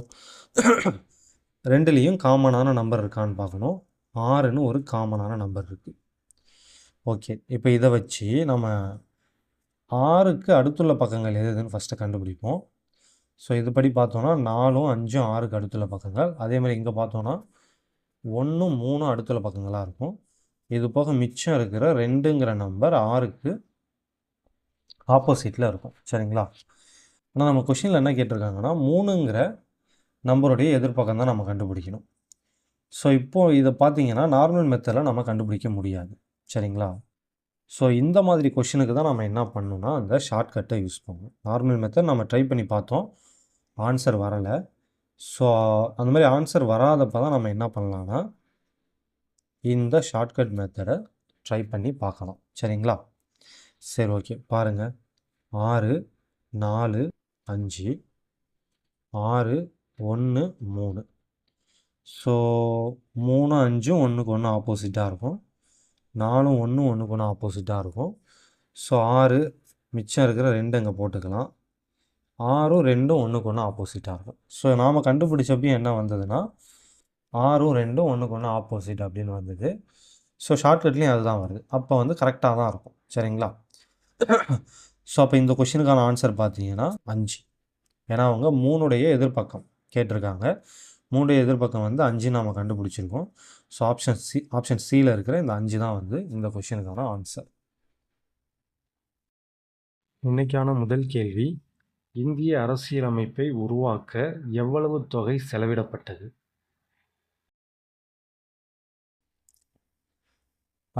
Speaker 1: 2லேயும் காமனான நம்பர் இருக்கான்னு பார்க்கணும். 6ன்னு ஒரு காமனான நம்பர் இருக்குது. ஓகே, இப்போ இதை வச்சு நம்ம 6க்கு அடுத்துள்ள பக்கங்கள் எது எதுன்னு ஃபஸ்ட்டு கண்டுபிடிப்போம். ஸோ இதுபடி பார்த்தோன்னா 4ம் 5ம் 6க்கு அடுத்துள்ள பக்கங்கள். அதே மாதிரி இங்கே பார்த்தோன்னா 1ம் 3ம் அடுத்துள்ள பக்கங்களாக இருக்கும். இது போக மிச்சம் இருக்கிற 2ங்கிற நம்பர் 6க்கு ஆப்போசிட்டில் இருக்கும். சரிங்களா? ஆனால் நம்ம கொஷினில் என்ன கேட்டிருக்காங்கன்னா 3ங்கிற நம்பருடைய எதிர்ப்பக்கம் தான் நம்ம கண்டுபிடிக்கணும். ஸோ இப்போது இதை பார்த்தீங்கன்னா நார்மல் மெத்தடில் நம்ம கண்டுபிடிக்க முடியாது. சரிங்களா? ஸோ இந்த மாதிரி கொஷினுக்கு தான் நம்ம என்ன பண்ணணும்னா அந்த ஷார்ட்கட்டை யூஸ் பண்ணணும். நார்மல் மெத்தட் நம்ம ட்ரை பண்ணி பார்த்தோம், ஆன்சர் வரலை. ஸோ அந்த மாதிரி ஆன்சர் வராதப்போ தான் நம்ம என்ன பண்ணலான்னா இந்த ஷார்ட்கட் மெத்தடை ட்ரை பண்ணி பார்க்கலாம். சரிங்களா? சரி, ஓகே. பாருங்கள், 6, 4, 5, 6, 1, 3. ஸோ 3, 5ம் ஒன்றுக்கு ஒன்று ஆப்போசிட்டாக இருக்கும். 4ம் 1ம் ஒன்றுக்கு ஒன்று ஆப்போசிட்டாக இருக்கும். ஸோ 6 மிச்சம் இருக்கிற 2 அங்கே போட்டுக்கலாம். 6ம் 2ம் ஒன்றுக்கு ஒன்று ஆப்போசிட்டாக இருக்கும். ஸோ நாம் கண்டுபிடிச்சப்பையும் என்ன வந்ததுன்னா 6ம் 2ம் ஒன்றுக்கு ஒன்று ஆப்போசிட் அப்படின்னு வந்தது. ஸோ ஷார்ட்கட்லேயும் அதுதான் வருது. அப்போ வந்து கரெக்டாக தான் இருக்கும். சரிங்களா? ஸோ அப்போ இந்த கொஷினுக்கான ஆன்சர் பார்த்தீங்கன்னா 5. ஏன்னா அவங்க 3உடைய எதிர்ப்பக்கம் கேட்டிருக்காங்க. 3உடைய எதிர்ப்பக்கம் வந்து 5 நாம் கண்டுபிடிச்சிருக்கோம். ஸோ ஆப்ஷன் சியில் இருக்கிற இந்த 5 தான் வந்து இந்த கொஷினுக்கான ஆன்சர். இன்னைக்கான முதல் கேள்வி, இந்திய அரசியலமைப்பை உருவாக்க எவ்வளவு தொகை செலவிடப்பட்டது?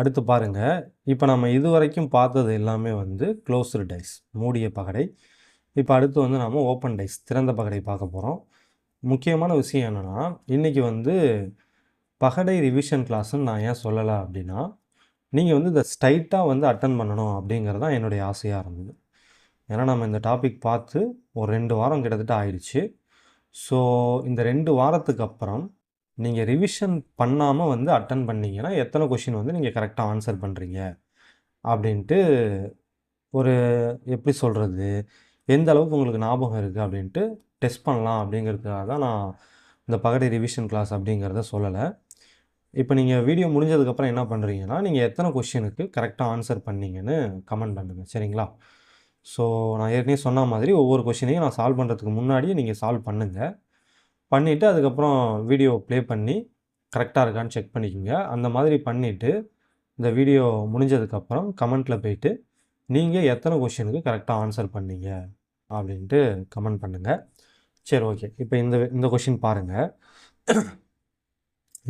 Speaker 1: அடுத்து பாருங்கள், இப்போ நம்ம இது வரைக்கும் பார்த்தது எல்லாமே வந்து க்ளோஸ்டு டைஸ், மூடிய பகடை. இப்போ அடுத்து வந்து நம்ம ஓப்பன் டைஸ், திறந்த பகடை பார்க்க போகிறோம். முக்கியமான விஷயம் என்னென்னா, இன்றைக்கி வந்து பகடை ரிவிஷன் கிளாஸ்ன்னு நான் ஏன் சொல்லலை அப்படின்னா, நீங்கள் வந்து இதை ஸ்ட்ரைட்டாக வந்து அட்டன் பண்ணணும் அப்படிங்கிறது தான் என்னுடைய ஆசையாக இருந்தது. ஏன்னா நம்ம இந்த டாபிக் பார்த்து ஒரு 2 வாரம் கிட்டத்தட்ட ஆயிடுச்சு. ஸோ இந்த 2 வாரத்துக்கு அப்புறம் நீங்கள் ரிவிஷன் பண்ணாமல் வந்து அட்டன் பண்ணிங்கன்னா எத்தனை கொஷின் வந்து நீங்கள் கரெக்டாக ஆன்சர் பண்ணுறீங்க அப்படின்ட்டு ஒரு எப்படி சொல்கிறது, எந்த அளவுக்கு உங்களுக்கு ஞாபகம் இருக்குது அப்படின்ட்டு டெஸ்ட் பண்ணலாம் அப்படிங்கிறதுக்காக தான் நான் இந்த பகடை ரிவிஷன் கிளாஸ் அப்படிங்கிறத சொல்லலை. இப்போ நீங்கள் வீடியோ முடிஞ்சதுக்கப்புறம் என்ன பண்ணுறீங்கன்னா, நீங்கள் எத்தனை கொஷினுக்கு கரெக்டாக ஆன்சர் பண்ணீங்கன்னு கமெண்ட் பண்ணுங்கள், சரிங்களா? ஸோ நான் ஏற்கனவே சொன்ன மாதிரி ஒவ்வொரு கொஷினையும் நான் சால்வ் பண்ணுறதுக்கு முன்னாடியே நீங்கள் சால்வ் பண்ணுங்கள். பண்ணிவிட்டு அதுக்கப்புறம் வீடியோ ப்ளே பண்ணி கரெக்டாக இருக்கான்னு செக் பண்ணிக்கோங்க. அந்த மாதிரி பண்ணிவிட்டு இந்த வீடியோ முடிஞ்சதுக்கப்புறம் கமெண்ட்டில் போய்ட்டு நீங்கள் எத்தனை கொஷினுக்கு கரெக்டாக ஆன்சர் பண்ணீங்க அப்படின்ட்டு கமெண்ட் பண்ணுங்கள். சரி, ஓகே. இப்போ இந்த கொஷின் பாருங்கள்.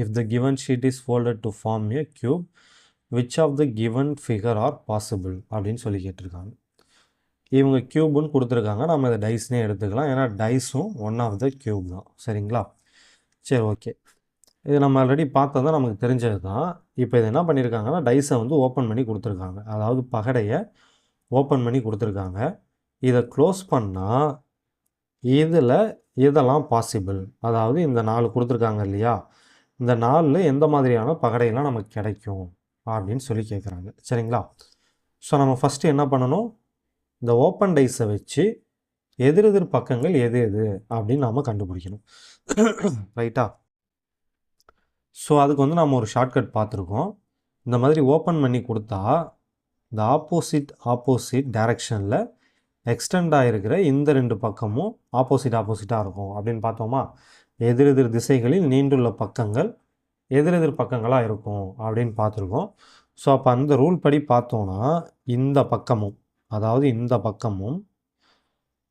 Speaker 1: If the given sheet is folded to form a cube, which of the given figure are possible அப்படின்னு சொல்லி கேட்டிருக்காங்க. இவங்க க்யூப்னு கொடுத்துருக்காங்க, நம்ம இதை டைஸ்னே எடுத்துக்கலாம், ஏன்னா டைஸும் ஒன் ஆஃப் த க்யூப் தான், சரிங்களா? சரி, ஓகே. இது நம்ம ஆல்ரெடி பார்த்தது தான், நமக்கு தெரிஞ்சது தான். இப்போ இது என்ன பண்ணியிருக்காங்கன்னா, டைஸை வந்து ஓப்பன் பண்ணி கொடுத்துருக்காங்க, அதாவது பகடையை ஓப்பன் பண்ணி கொடுத்துருக்காங்க. இதை க்ளோஸ் பண்ணால் இதில் இதெல்லாம் பாசிபிள், அதாவது இந்த 4 கொடுத்துருக்காங்க இல்லையா, இந்த 4ல் எந்த மாதிரியான பகடையெல்லாம் நமக்கு கிடைக்கும் அப்படின்னு சொல்லி கேட்குறாங்க, சரிங்களா? ஸோ நம்ம ஃபஸ்ட்டு என்ன பண்ணணும், இந்த ஓப்பன் டைஸை வச்சு எதிரெதிர் பக்கங்கள் எது எது அப்படின்னு நாம் கண்டுபிடிக்கணும், ரைட்டா? ஸோ அதுக்கு வந்து நம்ம ஒரு ஷார்ட்கட் பார்த்துருக்கோம். இந்த மாதிரி ஓப்பன் பண்ணி கொடுத்தா இந்த ஆப்போசிட் டைரக்ஷனில் எக்ஸ்டெண்ட் ஆகிருக்கிற இந்த 2 பக்கமும் ஆப்போசிட்டாக இருக்கும் அப்படின்னு பார்த்தோமா. எதிரெதிர் திசைகளில் நீண்டுள்ள பக்கங்கள் எதிரெதிர் பக்கங்களாக இருக்கும் அப்படின்னு பார்த்துருக்கோம். ஸோ அப்போ அந்த ரூல் படி பார்த்தோன்னா இந்த பக்கமும், அதாவது இந்த பக்கமும்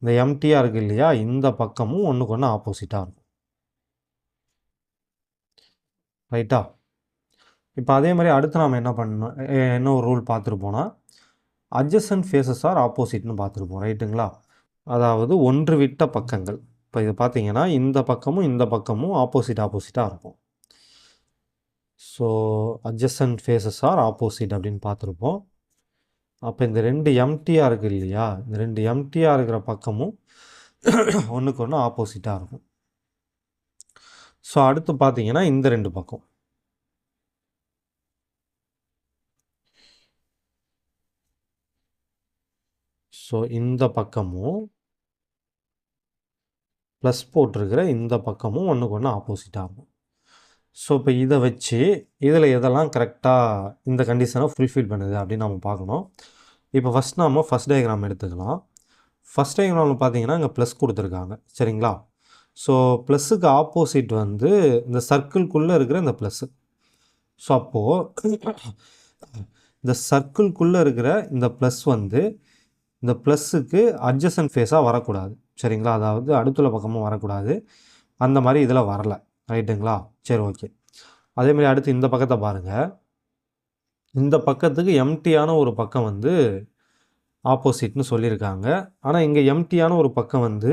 Speaker 1: இந்த எம்டியாக இருக்குது இல்லையா, இந்த பக்கமும் ஒன்றுக்கு ஒன்று ஆப்போசிட்டாக இருக்கும், ரைட்டா? இப்போ அதே மாதிரி அடுத்து நாம் என்ன பண்ணணும், என்ன ஒரு ரூல் பார்த்துருப்போன்னா அட்ஜசன்ட் ஃபேஸஸ் ஆர் ஆப்போசிட்னு பார்த்துருப்போம், ரைட்டுங்களா? அதாவது ஒன்று விட்ட பக்கங்கள். இப்போ இது பார்த்தீங்கன்னா இந்த பக்கமும் இந்த பக்கமும் ஆப்போசிட்டாக இருக்கும். So adjacent faces are opposite அப்படின்னு பார்த்துருப்போம். அப்போ இந்த 2 எம்டியாக இருக்குது இல்லையா, இந்த 2 எம்டியாக இருக்கிற பக்கமும் ஒன்றுக்கு ஒன்று ஆப்போசிட்டாக இருக்கும். ஸோ அடுத்து பார்த்தீங்கன்னா இந்த 2 பக்கம், ஸோ இந்த பக்கமும் ப்ளஸ் போட்டிருக்கிற இந்த பக்கமும் ஒன்றுக்கு ஒன்று ஆப்போசிட்டாக இருக்கும். ஸோ இப்போ இதை வச்சு இதில் எதெல்லாம் கரெக்டாக இந்த கண்டிஷனை ஃபுல்ஃபில் பண்ணுது அப்படின்னு நம்ம பார்க்கணும். இப்போ ஃபஸ்ட் டயக்ராம் எடுத்துக்கலாம். ஃபஸ்ட் டயக்ராமில் பார்த்தீங்கன்னா இங்கே ப்ளஸ் கொடுத்துருக்காங்க, சரிங்களா? ஸோ ப்ளஸ்ஸுக்கு ஆப்போசிட் வந்து இந்த சர்க்கிள்குள்ளே இருக்கிற இந்த ப்ளஸ்ஸு. ஸோ அப்போது இந்த சர்க்கிள்குள்ளே இருக்கிற இந்த ப்ளஸ் வந்து இந்த ப்ளஸ்ஸுக்கு அட்ஜசன்ட் ஃபேஸாக வரக்கூடாது, சரிங்களா? அதாவது அடுத்துள்ள பக்கமும் வரக்கூடாது, அந்த மாதிரி இதில் வரலை, ரைட்டுங்களா? சரி, ஓகே. அதேமாதிரி அடுத்து இந்த பக்கத்தை பாருங்கள். இந்த பக்கத்துக்கு எம்டியான ஒரு பக்கம் வந்து ஆப்போசிட்னு சொல்லியிருக்காங்க, ஆனால் இங்கே எம்டியான ஒரு பக்கம் வந்து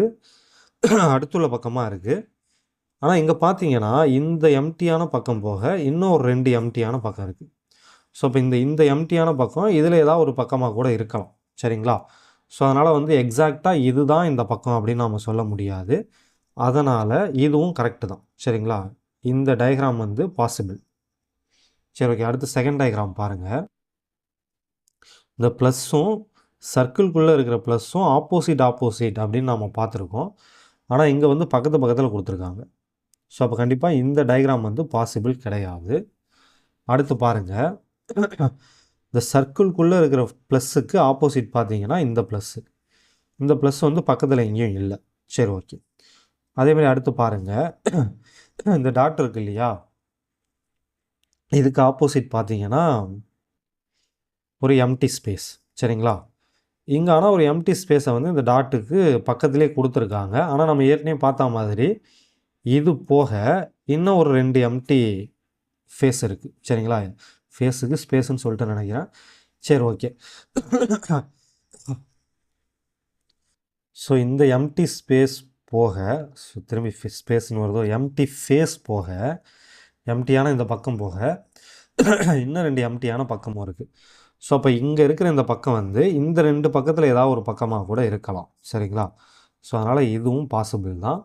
Speaker 1: அடுத்துள்ள பக்கமாக இருக்குது. ஆனால் இங்கே பார்த்தீங்கன்னா இந்த எம்டியான பக்கம் போக இன்னும் ஒரு 2 எம்டியான பக்கம் இருக்குது. ஸோ இப்போ இந்த எம்டியான பக்கம் இதில் ஏதாவது ஒரு பக்கமாக கூட இருக்கலாம், சரிங்களா? ஸோ அதனால் வந்து எக்ஸாக்டாக இதுதான் இந்த பக்கம் அப்படின்னு நாம் சொல்ல முடியாது, அதனால் இதுவும் கரெக்டு தான், சரிங்களா? இந்த டயக்ராம் வந்து பாசிபிள். சரி, ஓகே. அடுத்து செகண்ட் டயக்ராம் பாருங்கள். இந்த ப்ளஸ்ஸும் சர்க்கிள்குள்ளே இருக்கிற ப்ளஸ்ஸும் ஆப்போசிட் அப்படின்னு நாம் பார்த்துருக்கோம், ஆனால் இங்கே வந்து பக்கத்தில் கொடுத்துருக்காங்க. ஸோ அப்போ கண்டிப்பாக இந்த டயக்ராம் வந்து பாசிபிள் கிடையாது. அடுத்து பாருங்கள், இந்த சர்க்கிள்குள்ளே இருக்கிற ப்ளஸ்ஸுக்கு ஆப்போசிட் பார்த்தீங்கன்னா இந்த ப்ளஸ் வந்து பக்கத்தில் எங்கேயும் இல்லை. சரி, ஓகே. அதேமாதிரி அடுத்து பாருங்கள், இந்த டாட் இருக்கு இல்லையா, இதுக்கு ஆப்போசிட் பார்த்தீங்கன்னா ஒரு எம்டி ஸ்பேஸ், சரிங்களா? இங்கே ஆனால் ஒரு எம்டி ஸ்பேஸை வந்து இந்த டாட்டுக்கு பக்கத்துலேயே கொடுத்துருக்காங்க, ஆனால் நம்ம ஏற்கனவே பார்த்த மாதிரி இது போக இன்னும் ஒரு 2 எம்டி ஃபேஸ் இருக்குது, சரிங்களா? ஃபேஸுக்கு ஸ்பேஸ்ன்னு சொல்லிட்டு நினைக்கிறேன். சரி ஓகே. ஸோ இந்த எம்டி ஸ்பேஸ் போக, ஸோ திரும்பி ஸ்பேஸ்னு வருதோ, எம்டி ஃபேஸ் போக, எம்டியான இந்த பக்கம் போக இன்னும் 2 எம்டியான பக்கமும் இருக்குது. ஸோ அப்போ இங்கே இருக்கிற இந்த பக்கம் வந்து இந்த 2 பக்கத்தில் ஏதாவது ஒரு பக்கமாக கூட இருக்கலாம். சரிங்களா? ஸோ அதனால் இதுவும் பாசிபிள் தான்.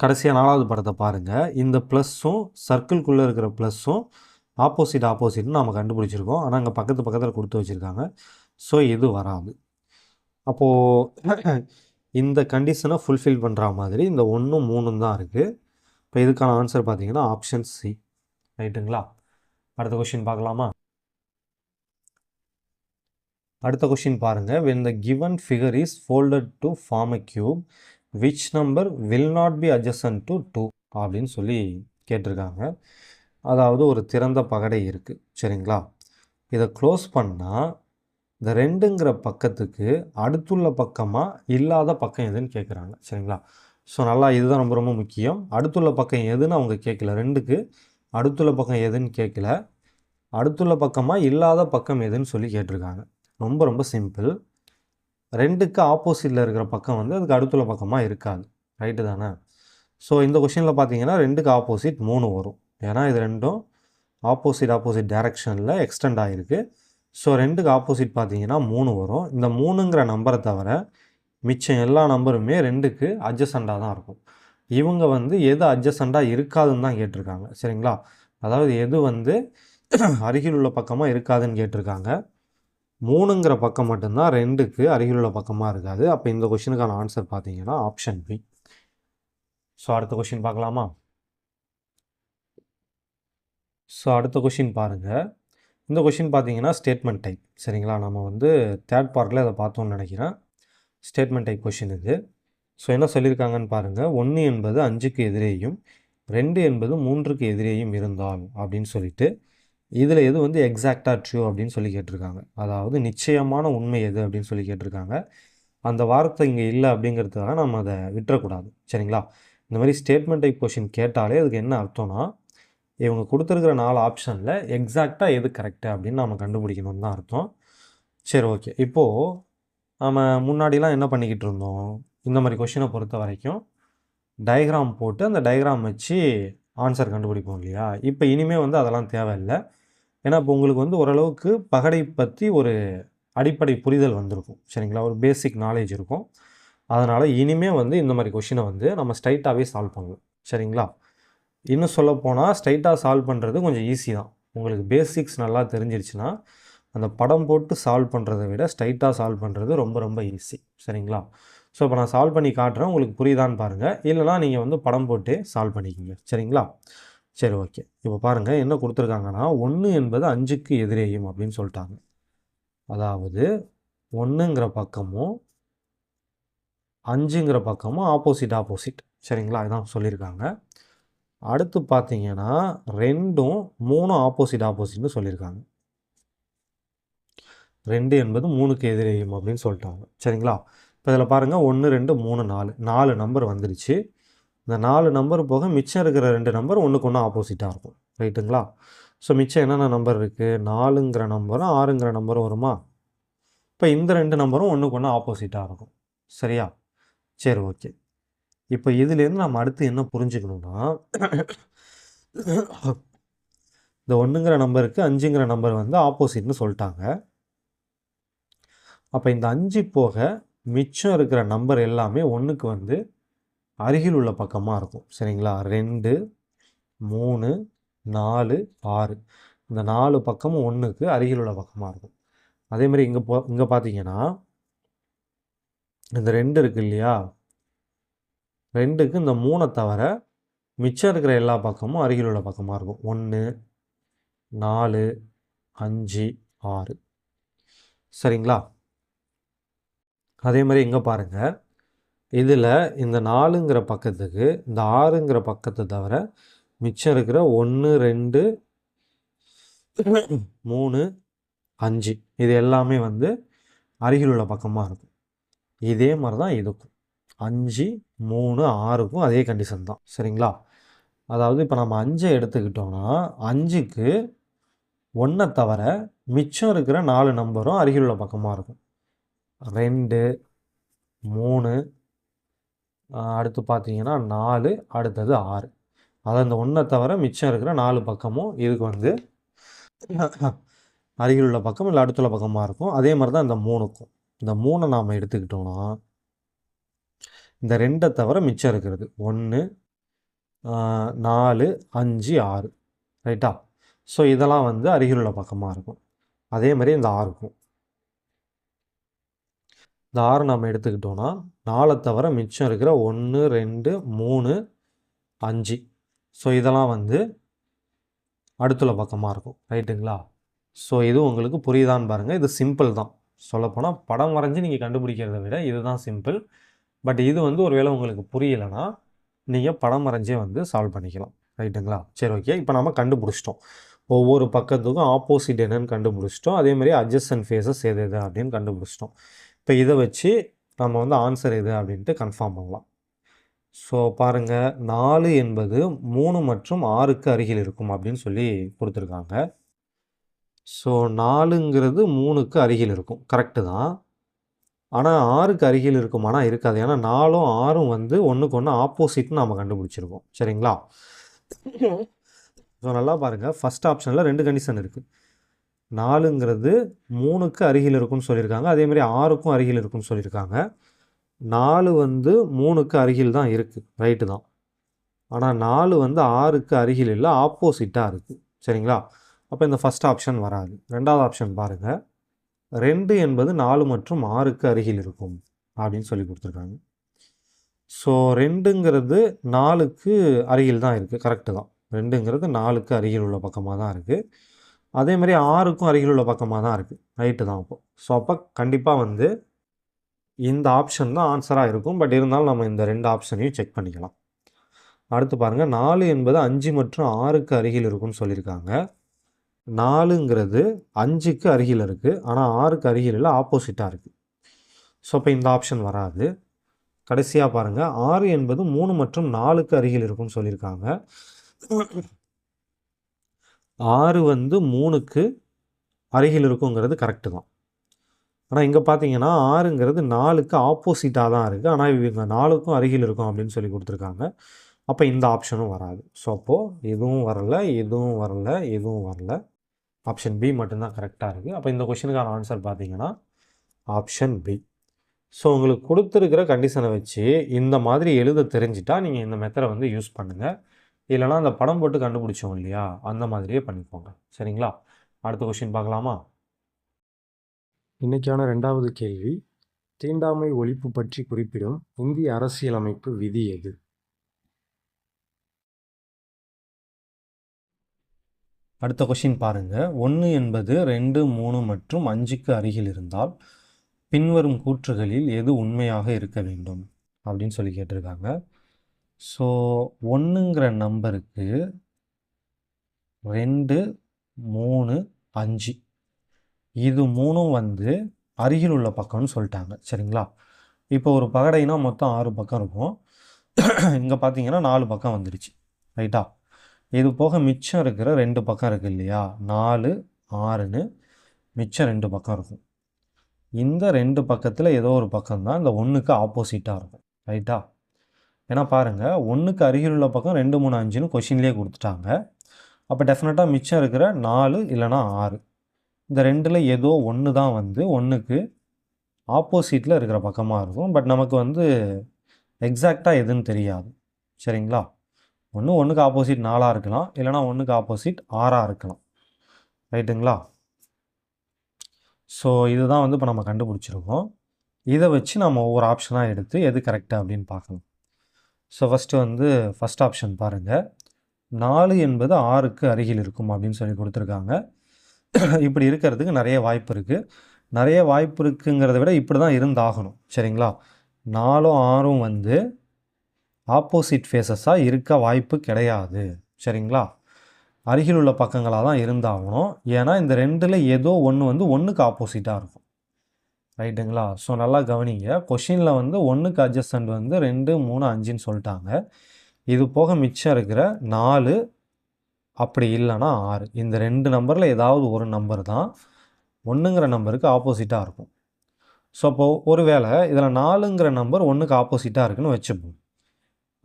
Speaker 1: கடைசியாக 4வது படத்தை பாருங்கள். இந்த ப்ளஸ்ஸும் சர்க்கிள்குள்ளே இருக்கிற ப்ளஸ்ஸும் ஆப்போசிட்னு நம்ம கண்டுபிடிச்சிருக்கோம். ஆனால் அங்கே பக்கத்தில் கொடுத்து வச்சுருக்காங்க. ஸோ இது வராது. அப்போது இந்த கண்டிஷனை ஃபுல்ஃபில் பண்ணுற மாதிரி இந்த 1ம் 3ம் தான் இருக்குது. இப்போ இதுக்கான ஆன்சர் பார்த்தீங்கன்னா ஆப்ஷன் சி. ரைட்டுங்களா? அடுத்த கொஷின் பார்க்கலாமா? அடுத்த கொஷின் பாருங்கள். when the given figure is folded to form a cube which number will not be adjacent to 2 அப்படின்னு சொல்லி கேட்டிருக்காங்க. அதாவது ஒரு திறந்த பகடை இருக்குது. சரிங்களா? இதை க்ளோஸ் பண்ணால் இந்த 2ங்கிற பக்கத்துக்கு அடுத்துள்ள பக்கமாக இல்லாத பக்கம் எதுன்னு கேட்குறாங்க. சரிங்களா? ஸோ நல்லா இதுதான் ரொம்ப ரொம்ப முக்கியம். அடுத்துள்ள பக்கம் எதுன்னு அவங்க கேட்கல. 2க்கு அடுத்துள்ள பக்கம் எதுன்னு கேட்கல. அடுத்துள்ள பக்கமாக இல்லாத பக்கம் எதுன்னு சொல்லி கேட்டிருக்காங்க. ரொம்ப ரொம்ப சிம்பிள். 2க்கு ஆப்போசிட்டில் இருக்கிற பக்கம் வந்து அதுக்கு அடுத்துள்ள பக்கமாக இருக்காது. ரைட்டு தானே? ஸோ இந்த கொஷினில் பார்த்தீங்கன்னா 2க்கு ஆப்போசிட் 3 வரும். ஏன்னா இது ரெண்டும் ஆப்போசிட் டைரக்ஷனில் எக்ஸ்டெண்ட் ஆகிருக்கு. ஸோ 2க்கு ஆப்போசிட் பார்த்தீங்கன்னா 3 வரும். இந்த 3ங்கிற நம்பரை தவிர மிச்சம் எல்லா நம்பருமே 2க்கு அட்ஜசண்டாக தான் இருக்கும். இவங்க வந்து எது அட்ஜசண்டாக இருக்காதுன்னு தான் கேட்டிருக்காங்க. சரிங்களா? அதாவது எது வந்து அருகில் உள்ள பக்கமாக இருக்காதுன்னு கேட்டிருக்காங்க. 3ங்கிற பக்கம் மட்டும்தான் 2க்கு அருகில் உள்ள பக்கமாக இருக்காது. அப்போ இந்த கொஷினுக்கான ஆன்சர் பார்த்தீங்கன்னா ஆப்ஷன் பி. ஸோ அடுத்த கொஷின் பார்க்கலாமா? ஸோ அடுத்த கொஷின் பாருங்கள். இந்த கொஷின் பார்த்தீங்கன்னா ஸ்டேட்மெண்ட் டைப். சரிங்களா? நம்ம வந்து 3rd பார்ட்டில் அதை பார்த்தோன்னு நினைக்கிறேன். ஸ்டேட்மெண்ட் டைப் கொஷின் இது. ஸோ என்ன சொல்லியிருக்காங்கன்னு பாருங்கள். 1 என்பது 5க்கு எதிரேயும் 2 என்பது 3க்கு எதிரேயும் இருந்தால் அப்படின்னு சொல்லிட்டு இதில் எது வந்து எக்ஸாக்டாக ட்ரூ அப்படின்னு சொல்லி கேட்டிருக்காங்க. அதாவது நிச்சயமான உண்மை எது அப்படின்னு சொல்லி கேட்டிருக்காங்க. அந்த வார்த்தை இங்கே இல்லை அப்படிங்கிறதுக்காக நம்ம அதை விட்டுறக்கூடாது. சரிங்களா? இந்த மாதிரி ஸ்டேட்மெண்ட் டைப் கொஷின் கேட்டாலே அதுக்கு என்ன அர்த்தம்னா இவங்க கொடுத்துருக்கிற 4 ஆப்ஷனில் எக்ஸாக்டாக எது கரெக்டு அப்படின்னு நம்ம கண்டுபிடிக்கணும்னு தான் அர்த்தம். சரி ஓகே. இப்போது நம்ம முன்னாடிலாம் என்ன பண்ணிக்கிட்டு இருந்தோம்? இந்த மாதிரி கொஷினை பொறுத்த வரைக்கும் டயக்ராம் போட்டு அந்த டயக்ராம் வச்சு ஆன்சர் கண்டுபிடிப்போம் இல்லையா? இப்போ இனிமேல் வந்து அதெல்லாம் தேவையில்லை. ஏன்னா இப்போ உங்களுக்கு வந்து ஓரளவுக்கு பகடை பற்றி ஒரு அடிப்படை புரிதல் வந்திருக்கும். சரிங்களா? ஒரு பேசிக் நாலேஜ் இருக்கும். அதனால் இனிமேல் வந்து இந்த மாதிரி கொஷினை வந்து நம்ம ஸ்ட்ரைட்டாகவே சால்வ் பண்ணுவோம். சரிங்களா? இன்னும் சொல்லப்போனால் ஸ்ட்ரைட்டாக சால்வ் பண்ணுறது கொஞ்சம் ஈஸி தான். உங்களுக்கு பேசிக்ஸ் நல்லா தெரிஞ்சிருச்சுன்னா அந்த படம் போட்டு சால்வ் பண்ணுறதை விட ஸ்ட்ரைட்டாக சால்வ் பண்ணுறது ரொம்ப ரொம்ப ஈஸி. சரிங்களா? ஸோ இப்போ நான் சால்வ் பண்ணி காட்டுறேன். உங்களுக்கு புரியுதான்னு பாருங்கள். இல்லைனா நீங்கள் வந்து படம் போட்டு சால்வ் பண்ணிக்கிங்க. சரிங்களா? சரி ஓகே. இப்போ பாருங்கள் என்ன கொடுத்துருக்காங்கன்னா 1 என்பது 5க்கு எதிரேயும் அப்படின்னு சொல்லிட்டாங்க. அதாவது 1ங்கிற பக்கமும் 5ங்கிற பக்கமும் ஆப்போசிட். சரிங்களா? இதான் சொல்லியிருக்காங்க. அடுத்து பார்த்தீங்கன்னா 2ம் 3ம் ஆப்போசிட்னு சொல்லியிருக்காங்க. 2 என்பது 3க்கு எதிரேயும் அப்படின்னு சொல்லிட்டாங்க. சரிங்களா? இப்போ இதில் பாருங்கள் 1 2 3 4 நம்பர் வந்துருச்சு. இந்த 4 நம்பர் போக மிச்சம் இருக்கிற 2 நம்பர் ஒன்றுக்கு ஒன்று ஆப்போசிட்டாக இருக்கும். ரைட்டுங்களா? ஸோ மிச்சம் என்னென்ன நம்பர் இருக்குது? 4ங்கிற நம்பரும் 6ங்கிற நம்பரும் வருமா? இப்போ இந்த 2 நம்பரும் ஒன்றுக்கு ஒன்று ஆப்போசிட்டாக இருக்கும். சரியா? சரி ஓகே. இப்போ இதுலேருந்து நம்ம அடுத்து என்ன புரிஞ்சுக்கணுன்னா இந்த 1ங்கிற நம்பருக்கு 5ங்கிற நம்பர் வந்து ஆப்போசிட்னு சொல்லிட்டாங்க. அப்போ இந்த 5 போக மிச்சம் இருக்கிற நம்பர் எல்லாமே 1க்கு வந்து அருகில் உள்ள பக்கமாக இருக்கும். சரிங்களா? 2 3 4 6 இந்த 4 பக்கமும் 1க்கு அருகில் உள்ள பக்கமாக இருக்கும். அதேமாதிரி இங்கே பார்த்தீங்கன்னா இந்த 2 இருக்குது இல்லையா? 2க்கு இந்த 3 தவிர மிச்சம் இருக்கிற எல்லா பக்கமும் அருகில் உள்ள பக்கமாக இருக்கும். 1 4 5 6. சரிங்களா? அதே மாதிரி இங்கே பாருங்கள். இதில் இந்த 4ங்கிற பக்கத்துக்கு இந்த 6ங்கிற பக்கத்தை தவிர மிச்சம் இருக்கிற 1 2 3 5 இது எல்லாமே வந்து அருகில் உள்ள பக்கமாக இருக்கும். இதே மாதிரி தான் இதுக்கும் 5 3 6க்கும் அதே கண்டிஷன் தான். சரிங்களா? அதாவது இப்போ நம்ம 5 எடுத்துக்கிட்டோம்னா 5க்கு 1 தவிர மிச்சம் இருக்கிற 4 நம்பரும் அருகில் உள்ள பக்கமாக இருக்கும். 2, 3, அடுத்து பார்த்தீங்கன்னா 4, அடுத்தது 6. அதான் இந்த 1 தவிர மிச்சம் இருக்கிற 4 பக்கமும் இதுக்கு வந்து அருகில் உள்ள பக்கம் இல்லை அடுத்துள்ள பக்கமாக இருக்கும். அதே மாதிரி தான் இந்த 3க்கும். இந்த 3 நாம் எடுத்துக்கிட்டோம்னா இந்த 2 தவிர மிச்சம் இருக்கிறது 1, 4, 5, 6 ரைட்டா. ஸோ இதெல்லாம் வந்து அருகில் உள்ள பக்கமாக இருக்கும். அதே மாதிரி இந்த 6க்கும். இந்த 6 நாம் எடுத்துக்கிட்டோம்னா 4 தவிர மிச்சம் இருக்கிற 1, 2, 3, 5. ஸோ இதெல்லாம் வந்து அடுத்துள்ள பக்கமாக இருக்கும் ரைட்டுங்களா. ஸோ இது உங்களுக்கு புரியுதான்னு பாருங்கள். இது சிம்பிள் தான். சொல்லப்போனால் படம் வரைஞ்சி நீங்கள் கண்டுபிடிக்கிறத விட இதுதான் சிம்பிள். பட் இது வந்து ஒரு வேளை உங்களுக்கு புரியலைன்னா நீங்கள் படம் வரைஞ்சே வந்து சால்வ் பண்ணிக்கலாம் ரைட்டுங்களா. சரி ஓகே, இப்போ நம்ம கண்டுபிடிச்சிட்டோம். ஒவ்வொரு பக்கத்துக்கும் ஆப்போசிட் என்னன்னு கண்டுபிடிச்சிட்டோம். அதேமாதிரி அட்ஜஸ்டன்ட் ஃபேஸஸ் எது எது அப்படின்னு கண்டுபிடிச்சிட்டோம். இப்போ இதை வச்சு நம்ம வந்து ஆன்சர் எது அப்படின்ட்டு கன்ஃபார்ம் பண்ணலாம். ஸோ பாருங்கள், 4 என்பது 3 மற்றும் 6க்கு அருகில் இருக்கும் அப்படின்னு சொல்லி கொடுத்துருக்காங்க. ஸோ 4ங்கிறது 3க்கு அருகில் இருக்கும், கரெக்டு தான். ஆனால் 6க்கு அருகில் இருக்குமானா இருக்காது. ஏன்னா 4ம் 6ம் வந்து ஒன்றுக்கு ஒன்று ஆப்போசிட்னு நம்ம கண்டுபிடிச்சிருக்கோம் சரிங்களா. ஸோ நல்லா பாருங்கள், ஃபஸ்ட் ஆப்ஷனில் 2 கண்டிஷன் இருக்குது. 4ங்கிறது 3க்கு அருகில் இருக்குன்னு சொல்லியிருக்காங்க, அதேமாதிரி 6க்கும் அருகில் இருக்குன்னு சொல்லியிருக்காங்க. 4 வந்து 3க்கு அருகில் தான் இருக்குது, ரைட்டு தான். ஆனால் 4 வந்து 6க்கு அருகில் இல்லை, ஆப்போசிட்டாக இருக்குது சரிங்களா. அப்போ இந்த ஃபஸ்ட் ஆப்ஷன் வராது. ரெண்டாவது ஆப்ஷன் பாருங்கள், 2 என்பது 4 மற்றும் 6க்கு அருகில் இருக்கும் அப்படின்னு சொல்லி கொடுத்துருக்காங்க. ஸோ 2ங்கிறது 4க்கு அருகில் தான் இருக்குது, கரெக்டு தான். 2ங்கிறது 4க்கு அருகில் உள்ள பக்கமாக தான் இருக்குது. அதேமாதிரி 6க்கும் அருகில் உள்ள பக்கமாக தான் இருக்குது, ரைட்டு தான். அப்போ ஸோ அப்போ கண்டிப்பாக வந்து இந்த ஆப்ஷன் தான் ஆன்சராக இருக்கும். பட் இருந்தாலும் நம்ம இந்த 2 ஆப்ஷனையும் செக் பண்ணிக்கலாம். அடுத்து பாருங்கள், 4 என்பது 5 மற்றும் 6க்கு அருகில் இருக்குன்னு சொல்லியிருக்காங்க. 4ங்கிறது 5க்கு அருகில் இருக்குது, ஆனால் 6க்கு அருகில் இல்லை, ஆப்போசிட்டாக இருக்குது. ஸோ அப்போ இந்த ஆப்ஷன் வராது. கடைசியாக பாருங்கள், 6 என்பது 3 மற்றும் 4க்கு அருகில் இருக்குன்னு சொல்லியிருக்காங்க. 6 வந்து 3க்கு அருகில் இருக்குங்கிறது கரெக்டு தான். ஆனால் இங்கே பார்த்தீங்கன்னா 6ங்கிறது 4க்கு ஆப்போசிட்டாக தான் இருக்குது, ஆனால் இவங்க 4க்கும் அருகில் இருக்கும் அப்படின்னு சொல்லி கொடுத்துருக்காங்க. அப்போ இந்த ஆப்ஷனும் வராது. ஸோ அப்போது இதுவும் வரல, இதுவும் வரல, இதுவும் வரல. ஆப்ஷன் பி மட்டும்தான் கரெக்டாக இருக்குது. அப்போ இந்த கொஷினுக்கான ஆன்சர் பார்த்தீங்கன்னா ஆப்ஷன் பி. ஸோ உங்களுக்கு கொடுத்துருக்கிற கண்டிஷனை வச்சு இந்த மாதிரி எழுத தெரிஞ்சிட்டா நீங்கள் இந்த மெத்தடை வந்து யூஸ் பண்ணுங்கள். இல்லைனா அந்த படம் போட்டு கண்டுபிடிச்சோம் இல்லையா, அந்த மாதிரியே பண்ணிக்கோங்க சரிங்களா. அடுத்த கொஷின் பார்க்கலாமா. இன்றைக்கான 2வது கேள்வி, தீண்டாமை ஒழிப்பு பற்றி குறிப்பிடும் இந்திய அரசியலமைப்பு விதி எது? அடுத்த கொஷின் பாருங்கள், 1 என்பது 2, 3 மற்றும் 5க்கு அருகில் இருந்தால் பின்வரும் கூற்றுகளில் எது உண்மையாக இருக்க வேண்டும் அப்படின்னு சொல்லி கேட்டிருக்காங்க. ஸோ 1ங்கிற நம்பருக்கு 2, 3, 5 இது 3ம் வந்து அருகில் உள்ள பக்கம்னு சொல்லிட்டாங்க சரிங்களா. இப்போ ஒரு பகடைனா மொத்தம் 6 பக்கம் இருக்கும். இங்கே பார்த்தீங்கன்னா 4 பக்கம் வந்துடுச்சு ரைட்டா. இது போக மிச்சம் இருக்கிற 2 பக்கம் இருக்குது இல்லையா, 4, 6ன்னு மிச்சம் 2 பக்கம் இருக்கும். இந்த 2 பக்கத்தில் ஏதோ ஒரு பக்கம் தான் இந்த 1க்கு ஆப்போசிட்டாக இருக்கும் ரைட்டா. ஏன்னா பாருங்கள், 1க்கு அருகில் உள்ள பக்கம் 2, 3, 5ன்னு கொஷின்லேயே கொடுத்துட்டாங்க. அப்போ டெஃபினட்டாக மிச்சம் இருக்கிற 4 இல்லைனா 6, இந்த 2ல் ஏதோ ஒன்று தான் வந்து 1க்கு ஆப்போசிட்டில் இருக்கிற பக்கமாக இருக்கும். பட் நமக்கு வந்து எக்ஸாக்டாக எதுன்னு தெரியாது சரிங்களா. 1க்கு ஆப்போசிட் 4ஆக இருக்கலாம், இல்லைனா 1க்கு ஆப்போசிட் 6ஆக இருக்கலாம் ரைட்டுங்களா. ஸோ இதுதான் வந்து இப்போ நம்ம கண்டுபிடிச்சிருக்கோம். இதை வச்சு நம்ம ஒவ்வொரு ஆப்ஷனாக எடுத்து எது கரெக்டாக அப்படின்னு பார்க்கலாம். ஸோ ஃபஸ்ட்டு வந்து ஃபஸ்ட் ஆப்ஷன் பாருங்கள், 4 என்பது 6க்கு அருகில் இருக்கும் அப்படின்னு சொல்லி கொடுத்துருக்காங்க. இப்படி இருக்கிறதுக்கு நிறைய வாய்ப்பு இருக்குது. நிறைய வாய்ப்பு இருக்குங்கிறத விட இப்படி தான் இருந்தாகணும் சரிங்களா. 4ம் 6ம் வந்து ஆப்போசிட் ஃபேஸஸாக இருக்க வாய்ப்பு கிடையாது சரிங்களா. அருகில் உள்ள பக்கங்களாக தான் இருந்தாகணும். ஏன்னா இந்த 2ல் ஏதோ ஒன்று வந்து 1க்கு ஆப்போசிட்டாக இருக்கும் ரைட்டுங்களா. ஸோ நல்லா கவனிங்க, கொஷினில் வந்து 1க்கு அட்ஜஸ்டன்ட் வந்து 2, 3, 5ன்னு சொல்லிட்டாங்க. இது போக மிச்சம் இருக்கிற 4, அப்படி இல்லைன்னா 6. இந்த 2 நம்பரில் ஏதாவது ஒரு நம்பர் தான் 1ங்கிற நம்பருக்கு ஆப்போசிட்டாக இருக்கும். ஸோ அப்போது ஒரு வேளை இதில் 4ங்கிற நம்பர் 1க்கு ஆப்போசிட்டாக இருக்குன்னு வச்சுப்போம்.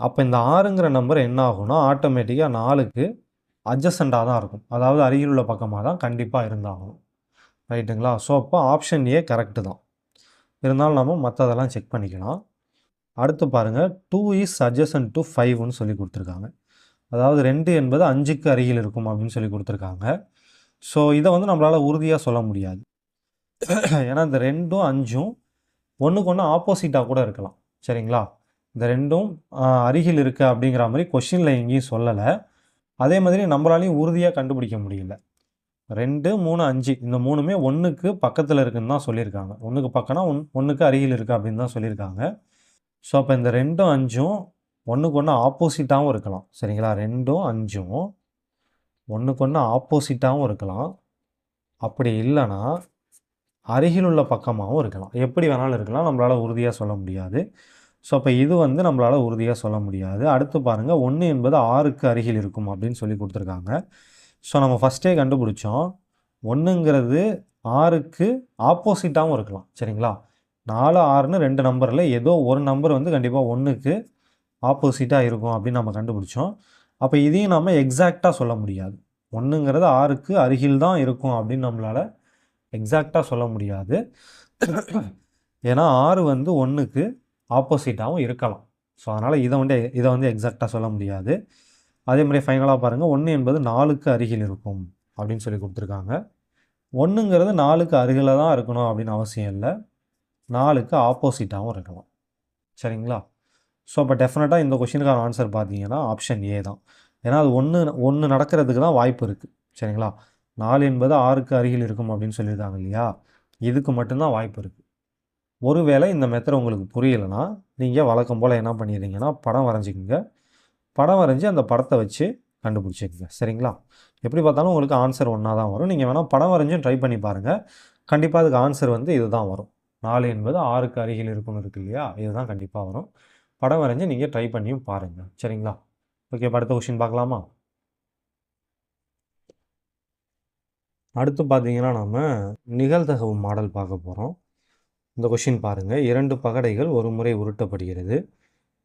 Speaker 1: அப்போ இந்த 6ங்கிற நம்பர் என்ன ஆகும்னா ஆட்டோமேட்டிக்காக 4க்கு அட்ஜசண்டாக தான் இருக்கும். அதாவது அருகில் உள்ள பக்கமாக தான் கண்டிப்பாக இருந்தாகணும். ரைட்டுங்களா? ஸோ அப்போ ஆப்ஷன் ஏ கரெக்டு தான். இருந்தாலும் நம்ம மற்றதெல்லாம் செக் பண்ணிக்கலாம். அடுத்து பாருங்கள், 2 இஸ் அட்ஜசன்ட் டு 5ன்னு சொல்லி கொடுத்துருக்காங்க. அதாவது 2 என்பது 5க்கு அருகில் இருக்கும் அப்படின்னு சொல்லி கொடுத்துருக்காங்க. ஸோ இதை வந்து நம்மளால் உறுதியாக சொல்ல முடியாது. ஏன்னா இந்த 2ம் 5ம் ஒன்றுக்கு ஒன்று ஆப்போசிட்டாக கூட இருக்கலாம். சரிங்களா? இந்த 2ம் அருகில் இருக்குது அப்படிங்கிற மாதிரி கொஷினில் எங்கேயும் சொல்லலை. அதே மாதிரி நம்மளாலையும் உறுதியாக கண்டுபிடிக்க முடியல. 2, 3, 5 இந்த 3மே 1க்கு பக்கத்தில் இருக்குன்னு தான் சொல்லியிருக்காங்க. 1க்கு பக்கம்னா 1க்கு அருகில் இருக்குது அப்படின்னு தான் சொல்லியிருக்காங்க. ஸோ அப்போ இந்த 2ம் 5ம் ஒன்றுக்கு ஒன்று ஆப்போசிட்டாகவும் இருக்கலாம். சரிங்களா? 2ம் 5ம் ஒன்றுக்கு ஒன்று ஆப்போசிட்டாகவும் இருக்கலாம். அப்படி இல்லைன்னா அருகில் உள்ள பக்கமாகவும் இருக்கலாம். எப்படி வேணாலும் இருக்கலாம். நம்மளால் உறுதியாக சொல்ல முடியாது. ஸோ அப்போ இது வந்து நம்மளால் உறுதியாக சொல்ல முடியாது. அடுத்து பாருங்கள், 1 என்பது 6க்கு அருகில் இருக்கும் அப்படின்னு சொல்லி கொடுத்துருக்காங்க. ஸோ நம்ம ஃபஸ்ட்டே கண்டுபிடிச்சோம். 1ங்கிறது 6க்கு ஆப்போசிட்டாகவும் இருக்கலாம். சரிங்களா? 4, 6ன்னு 2 நம்பரில் ஏதோ ஒரு நம்பர் வந்து கண்டிப்பாக 1க்கு ஆப்போசிட்டாக இருக்கும் அப்படின்னு நம்ம கண்டுபிடிச்சோம். அப்போ இதையும் நம்ம எக்ஸாக்டாக சொல்ல முடியாது. 1ங்கிறது 6க்கு அருகில் தான் இருக்கும் அப்படின்னு நம்மளால் எக்ஸாக்டாக சொல்ல முடியாது. ஏன்னா 6 வந்து 1க்கு ஆப்போசிட்டாகவும் இருக்கலாம். ஸோ அதனால் இதை வந்து எக்ஸாக்டாக சொல்ல முடியாது. அதே மாதிரி ஃபைனலாக பாருங்கள், 1 என்பது 4க்கு அருகில் இருக்கும் அப்படின்னு சொல்லி கொடுத்துருக்காங்க. 1ங்கிறது 4க்கு அருகில் தான் இருக்கணும் அப்படின்னு அவசியம் இல்லை. 4க்கு ஆப்போசிட்டாகவும் இருக்கலாம். சரிங்களா? ஸோ அப்போ டெஃபினட்டாக இந்த கொஷினுக்கான ஆன்சர் பார்த்தீங்கன்னா ஆப்ஷன் ஏ தான். ஏன்னா அது ஒன்று நடக்கிறதுக்கு தான் வாய்ப்பு இருக்குது. சரிங்களா? 4 என்பது 6க்கு அருகில் இருக்கும் அப்படின்னு சொல்லியிருக்காங்க இல்லையா? இதுக்கு மட்டும்தான் வாய்ப்பு இருக்குது. ஒருவேளை இந்த மெத்தட் உங்களுக்கு புரியலைன்னா நீங்கள் வழக்கம் போல் என்ன பண்ணிடுறீங்கன்னா படம் வரைஞ்சிக்கோங்க. படம் வரைஞ்சி அந்த படத்தை வச்சு கண்டுபிடிச்சிக்கோங்க. சரிங்களா? எப்படி பார்த்தாலும் உங்களுக்கு ஆன்சர் ஒன்றா தான் வரும். நீங்கள் வேணால் படம் வரைஞ்சும் ட்ரை பண்ணி பாருங்கள். கண்டிப்பாக அதுக்கு ஆன்சர் வந்து இது தான் வரும். 4 என்பது 6க்கு அருகில் இருக்குன்னு இருக்கு இல்லையா? இதுதான் கண்டிப்பாக வரும். படம் வரைஞ்சி நீங்கள் ட்ரை பண்ணியும் பாருங்கள். சரிங்களா? ஓகே, அடுத்த கொஷின் பார்க்கலாமா? அடுத்து பார்த்தீங்கன்னா நம்ம நிகழ்தகவு மாடல் பார்க்க போகிறோம். இந்த கொஷின் பாருங்கள். 2 பகடைகள் ஒரு முறை உருட்டப்படுகிறது.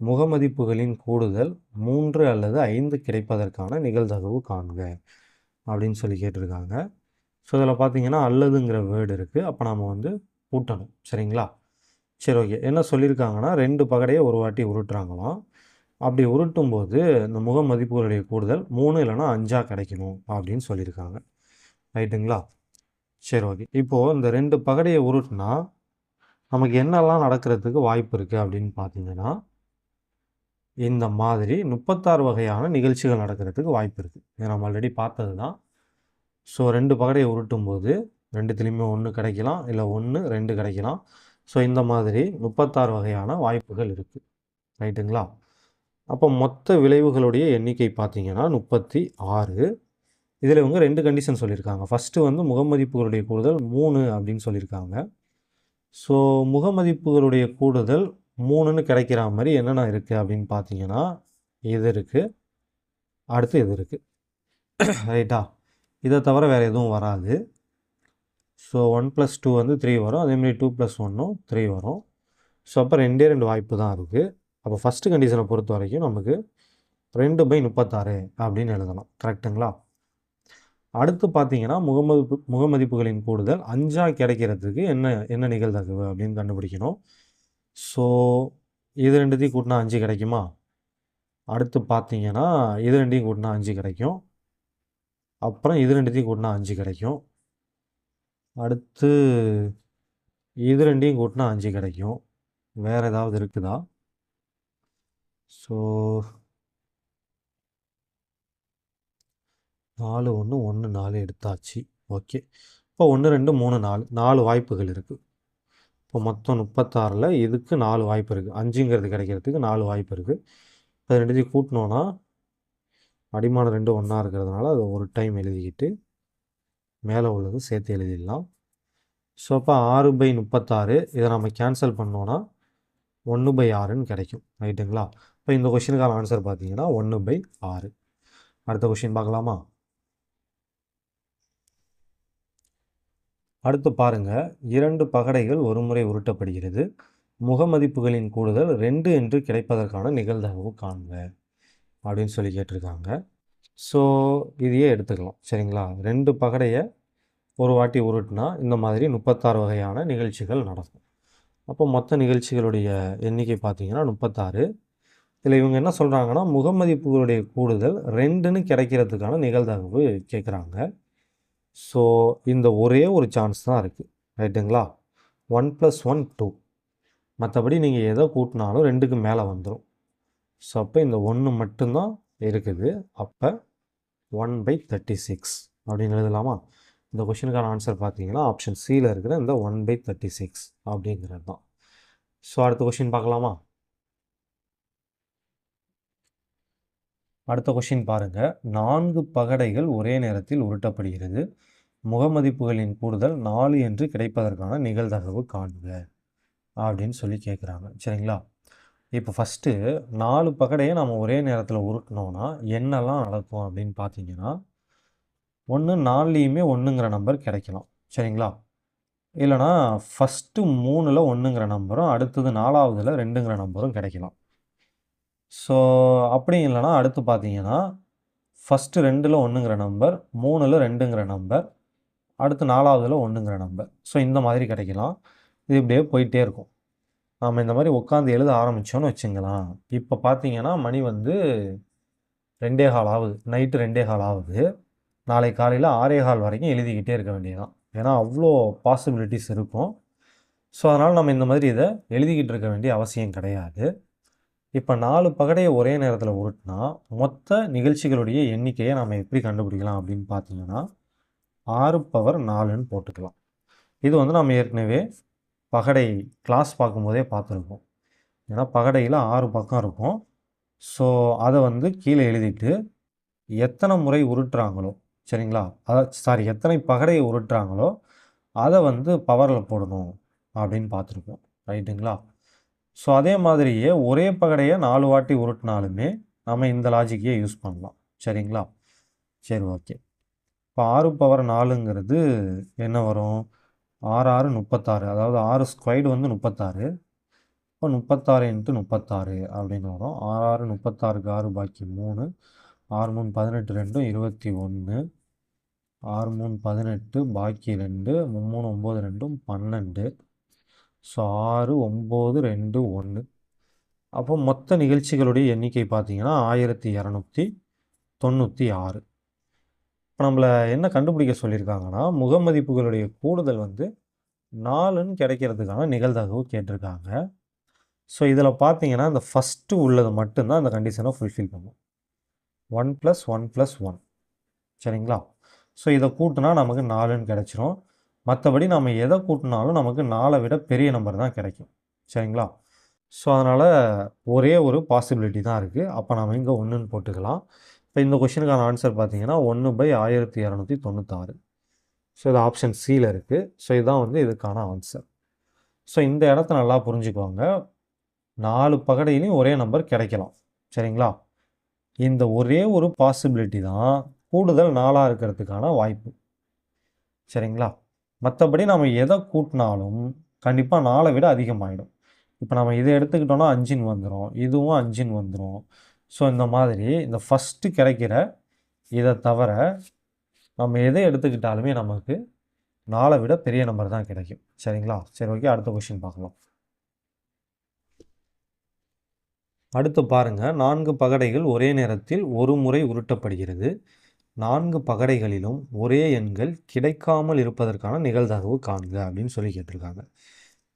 Speaker 1: முகமதிப்புகளின் கூடுதல் 3 அல்லது 5 கிடைப்பதற்கான நிகழ்தகவு காண்க அப்படின்னு சொல்லி கேட்டிருக்காங்க. ஸோ இதில் பார்த்தீங்கன்னா அல்லதுங்கிற வேர்டு இருக்குது. அப்போ நம்ம வந்து கூட்டணும். சரிங்களா? சரி, ஓகே. என்ன சொல்லியிருக்காங்கன்னா 2 பகடையை ஒரு வாட்டி உருட்டுறாங்களாம். அப்படி உருட்டும்போது இந்த முக மதிப்புகளுடைய கூடுதல் 3 இல்லைனா 5 கிடைக்கணும் அப்படின்னு சொல்லியிருக்காங்க. ரைட்டுங்களா? சரி, ஓகே. இப்போது இந்த 2 பகடையை உருட்டுனா நமக்கு என்னெல்லாம் நடக்கிறதுக்கு வாய்ப்பு இருக்குது அப்படின்னு பார்த்தீங்கன்னா இந்த மாதிரி 36 வகையான நிகழ்ச்சிகள் நடக்கிறதுக்கு வாய்ப்பு இருக்குது. இதை நம்ம ஆல்ரெடி பார்த்தது தான். ஸோ 2 பகடையை உருட்டும்போது 2த்துலேயுமே 1 கிடைக்கலாம், இல்லை 1, 2 கிடைக்கலாம். ஸோ இந்த மாதிரி 36 வகையான வாய்ப்புகள் இருக்குது. ரைட்டுங்களா? அப்போ மொத்த விளைவுகளுடைய எண்ணிக்கை பார்த்தீங்கன்னா 36. இதில் இவங்க 2 கண்டிஷன் சொல்லியிருக்காங்க. ஃபஸ்ட்டு வந்து முகமதிப்புகளுடைய கூடுதல் 3 அப்படின்னு சொல்லியிருக்காங்க. ஸோ முகமதிப்புகளுடைய கூடுதல் 3ன்னு கிடைக்கிற மாதிரி என்னென்ன இருக்குது அப்படின்னு பார்த்தீங்கன்னா இது இருக்குது, அடுத்து இது இருக்குது. ரைட்டா? இதை தவிர வேறு எதுவும் வராது. ஸோ 1 + 2 வந்து 3 வரும். அதேமாதிரி 2 + 1ம் 3 வரும். ஸோ அப்போ 2 வாய்ப்பு தான் இருக்குது. அப்போ ஃபஸ்ட்டு கண்டிஷனை பொறுத்த வரைக்கும் நமக்கு 2/36 அப்படின்னு எழுதலாம். கரெக்டுங்களா? அடுத்து பார்த்தீங்கன்னா முகமதிப்புகளின் கூடுதல் 5 கிடைக்கிறதுக்கு என்ன நிகழ்தகவு அப்படின்னு கண்டுபிடிக்கணும். ஸோ இது 2த்தையும் கூட்டினா 5 கிடைக்குமா? அடுத்து பார்த்தீங்கன்னா இது 2யும் கூட்டினா 5 கிடைக்கும். அப்புறம் இது 2த்தையும் கூட்டினா 5 கிடைக்கும். அடுத்து இது 2யும் கூட்டினா 5 கிடைக்கும். வேறு ஏதாவது இருக்குதா? ஸோ 4, 1, 1, 4 எடுத்தாச்சு. ஓகே. இப்போ 1, 2, 3, 4 வாய்ப்புகள் இருக்குது. இப்போ மொத்தம் 36ல் இதுக்கு 4 வாய்ப்பு இருக்குது. 5ங்கிறது கிடைக்கிறதுக்கு 4 வாய்ப்பு இருக்குது. இப்போ 2த்தையும் கூட்டினோன்னா அடிமானம் 2 ஒன்றா இருக்கிறதுனால அதை ஒரு டைம் எழுதிக்கிட்டு மேலே உள்ளது சேர்த்து எழுதிடலாம். ஸோ அப்போ 6/36 இதை நம்ம கேன்சல் பண்ணோன்னா 1/6ன்னு கிடைக்கும். ரைட்டுங்களா? இப்போ இந்த கொஷினுக்கான ஆன்சர் பார்த்தீங்கன்னா 1/6. அடுத்த கொஷின் பார்க்கலாமா? அடுத்து பாருங்க, 2 பகடைகள் ஒருமுறை உருட்டப்படுகிறது. முகமதிப்புகளின் கூடுதல் 2 என்று கிடைப்பதற்கான நிகழ்தகவு காண்க அப்படின்னு சொல்லி கேட்டிருக்காங்க. ஸோ இதையே எடுத்துக்கலாம். சரிங்களா? 2 பகடைய ஒரு வாட்டி உருட்டினா இந்த மாதிரி 36 வகையான நிகழ்ச்சிகள் நடக்கும். அப்போ மொத்த நிகழ்ச்சிகளுடைய எண்ணிக்கை பார்த்தீங்கன்னா 36. இதில் இவங்க என்ன சொல்கிறாங்கன்னா, முகமதிப்புகளுடைய கூடுதல் 2ன்னு கிடைக்கிறதுக்கான நிகழ்தகவு கேட்குறாங்க. ஸோ இந்த ஒரே ஒரு சான்ஸ் தான் இருக்குது. ரைட்டுங்களா? 1 + 1 2. மற்றபடி நீங்கள் எதை கூட்டினாலும் 2க்கு மேலே வந்துடும். ஸோ அப்போ இந்த 1 மட்டும்தான் இருக்குது. அப்போ 1/36 அப்படின்னு எழுதலாமா? இந்த கொஷினுக்கான ஆன்சர் பார்த்தீங்கன்னா ஆப்ஷன் சியில் இருக்கிற இந்த 1/36 அப்படிங்கிறது தான். ஸோ அடுத்த கொஷின் பார்க்கலாமா? அடுத்த கொஷின் பாருங்கள். 4 பகடைகள் ஒரே நேரத்தில் உருட்டப்படுகிறது. முகமதிப்புகளின் கூடுதல் 4 என்று கிடைப்பதற்கான நிகழ்தகவு காண்க அப்படின்னு சொல்லி கேட்குறாங்க. சரிங்களா? இப்போ ஃபஸ்ட்டு 4 பகடையை நம்ம ஒரே நேரத்தில் உருட்டினோன்னா என்னெல்லாம் நடக்கும் அப்படின்னு பார்த்தீங்கன்னா, ஒன்று 4லேயுமே 1ங்கிற நம்பர் கிடைக்கலாம். சரிங்களா? இல்லைனா ஃபஸ்ட்டு 3ல் 1ங்கிற நம்பரும் அடுத்தது 4வதுல 2ங்கிற நம்பரும் கிடைக்கலாம். ஸோ அப்படி இல்லைனா அடுத்து பார்த்தீங்கன்னா, ஃபஸ்ட்டு 2ல் 1ங்கிற நம்பர், 3ல் 2ங்கிற நம்பர், அடுத்து 4வதுல 1ங்கிற நம்பர். ஸோ இந்த மாதிரி கிடைக்கலாம். இது இப்படியே போயிட்டே இருக்கும். நாம் இந்த மாதிரி உட்காந்து எழுத ஆரம்பித்தோன்னு வச்சுங்களேன். இப்போ பார்த்தீங்கன்னா மணி வந்து 2:15 ஆகுது. நைட்டு 2:15 ஆகுது. நாளை காலையில் 6:15 வரைக்கும் எழுதிக்கிட்டே இருக்க வேண்டியதுதான். ஏன்னா அவ்வளோ பாசிபிலிட்டிஸ் இருக்கும். ஸோ அதனால் நம்ம இந்த மாதிரி இதை எழுதிக்கிட்டு இருக்க வேண்டிய அவசியம் கிடையாது. இப்போ 4 பகடையை ஒரே நேரத்தில் உருட்டினா மொத்த நிகழ்ச்சிகளுடைய எண்ணிக்கையை நம்ம எப்படி கண்டுபிடிக்கலாம் அப்படின்னு பார்த்தீங்கன்னா 6/4ன்னு போட்டுக்கலாம். இது வந்து நம்ம ஏற்கனவே பகடை கிளாஸ் பார்க்கும்போதே பார்த்துருக்கோம். ஏன்னா பகடையில் 6 பக்கம் இருக்கும். ஸோ அதை வந்து கீழே எழுதிட்டு எத்தனை முறை உருட்டுறாங்களோ, சரிங்களா? எத்தனை பகடையை உருட்டுறாங்களோ அதை வந்து பவரில் போடணும் அப்படின்னு பார்த்துருக்கோம். ரைட்டுங்களா? ஸோ அதே மாதிரியே ஒரே பகடையை 4 வாட்டி உருட்டினாலுமே நம்ம இந்த லாஜிக்கையே யூஸ் பண்ணலாம். சரிங்களா? சரி, ஓகே. இப்போ 6/4ங்கிறது என்ன வரும்? 6 6 36. அதாவது 6 ஸ்கொயர்டு வந்து 36. இப்போ 36 × 36 அப்படின்னு வரும். 6 6 36க்கு 6 பாக்கி 3. 6 3 18 2 21. 6 3 18 பாக்கி 2. 3 9 2 12. ஸோ 6 9 2 1. அப்போ மொத்த நிகழ்ச்சிகளுடைய எண்ணிக்கை பார்த்தீங்கன்னா 1296. இப்போ நம்மளை என்ன கண்டுபிடிக்க சொல்லியிருக்காங்கன்னா, முகமதிப்புகளுடைய கூடுதல் வந்து 4ன்னு கிடைக்கிறதுக்கான நிகழ்தகவு கேட்டிருக்காங்க. ஸோ இதில் பார்த்தீங்கன்னா இந்த ஃபஸ்ட்டு உள்ளது மட்டும்தான் அந்த கண்டிஷனை ஃபுல்ஃபில் பண்ணும். 1 + 1 + 1. சரிங்களா? ஸோ இதை கூட்டினா நமக்கு 4ன்னு கிடைச்சிரும். மற்றபடி நம்ம எதை கூட்டினாலும் நமக்கு 4 விட பெரிய நம்பர் தான் கிடைக்கும். சரிங்களா? ஸோ அதனால் ஒரே ஒரு பாசிபிலிட்டி தான் இருக்குது. அப்போ நம்ம இங்கே 1ன்னு போட்டுக்கலாம். இப்போ இந்த கொஷினுக்கான ஆன்சர் பார்த்தீங்கன்னா 1/1296. ஸோ இது ஆப்ஷன் சியில் இருக்குது. ஸோ இதுதான் வந்து இதுக்கான ஆன்சர். ஸோ இந்த இடத்த நல்லா புரிஞ்சுக்குவாங்க. 4 பகடையிலையும் ஒரே நம்பர் கிடைக்கலாம். சரிங்களா? இந்த ஒரே ஒரு பாசிபிலிட்டி தான் கூடுதல் 4ஆக இருக்கிறதுக்கான வாய்ப்பு. சரிங்களா? மற்றபடி நம்ம எதை கூட்டினாலும் கண்டிப்பாக 4 விட அதிகமாகிடும். இப்போ நம்ம இதை எடுத்துக்கிட்டோன்னா 5ன்னு வந்துடும், இதுவும் 5ன்னு வந்துடும். ஸோ இந்த மாதிரி இந்த ஃபஸ்ட்டு கிடைக்கிற இதை தவிர நம்ம எதை எடுத்துக்கிட்டாலுமே நமக்கு 4 விட பெரிய நம்பர் தான் கிடைக்கும். சரிங்களா? சரி, ஓகே. அடுத்த கொஷின் பார்க்கலாம். அடுத்து பாருங்கள். 4 பகடைகள் ஒரே நேரத்தில் ஒரு முறை உருட்டப்படுகிறது. 4 பகடைகளிலும் ஒரே எண்கள் கிடைக்காமல் இருப்பதற்கான நிகழ்தகவு காண்க அப்படின்னு சொல்லி கேட்டிருக்காங்க.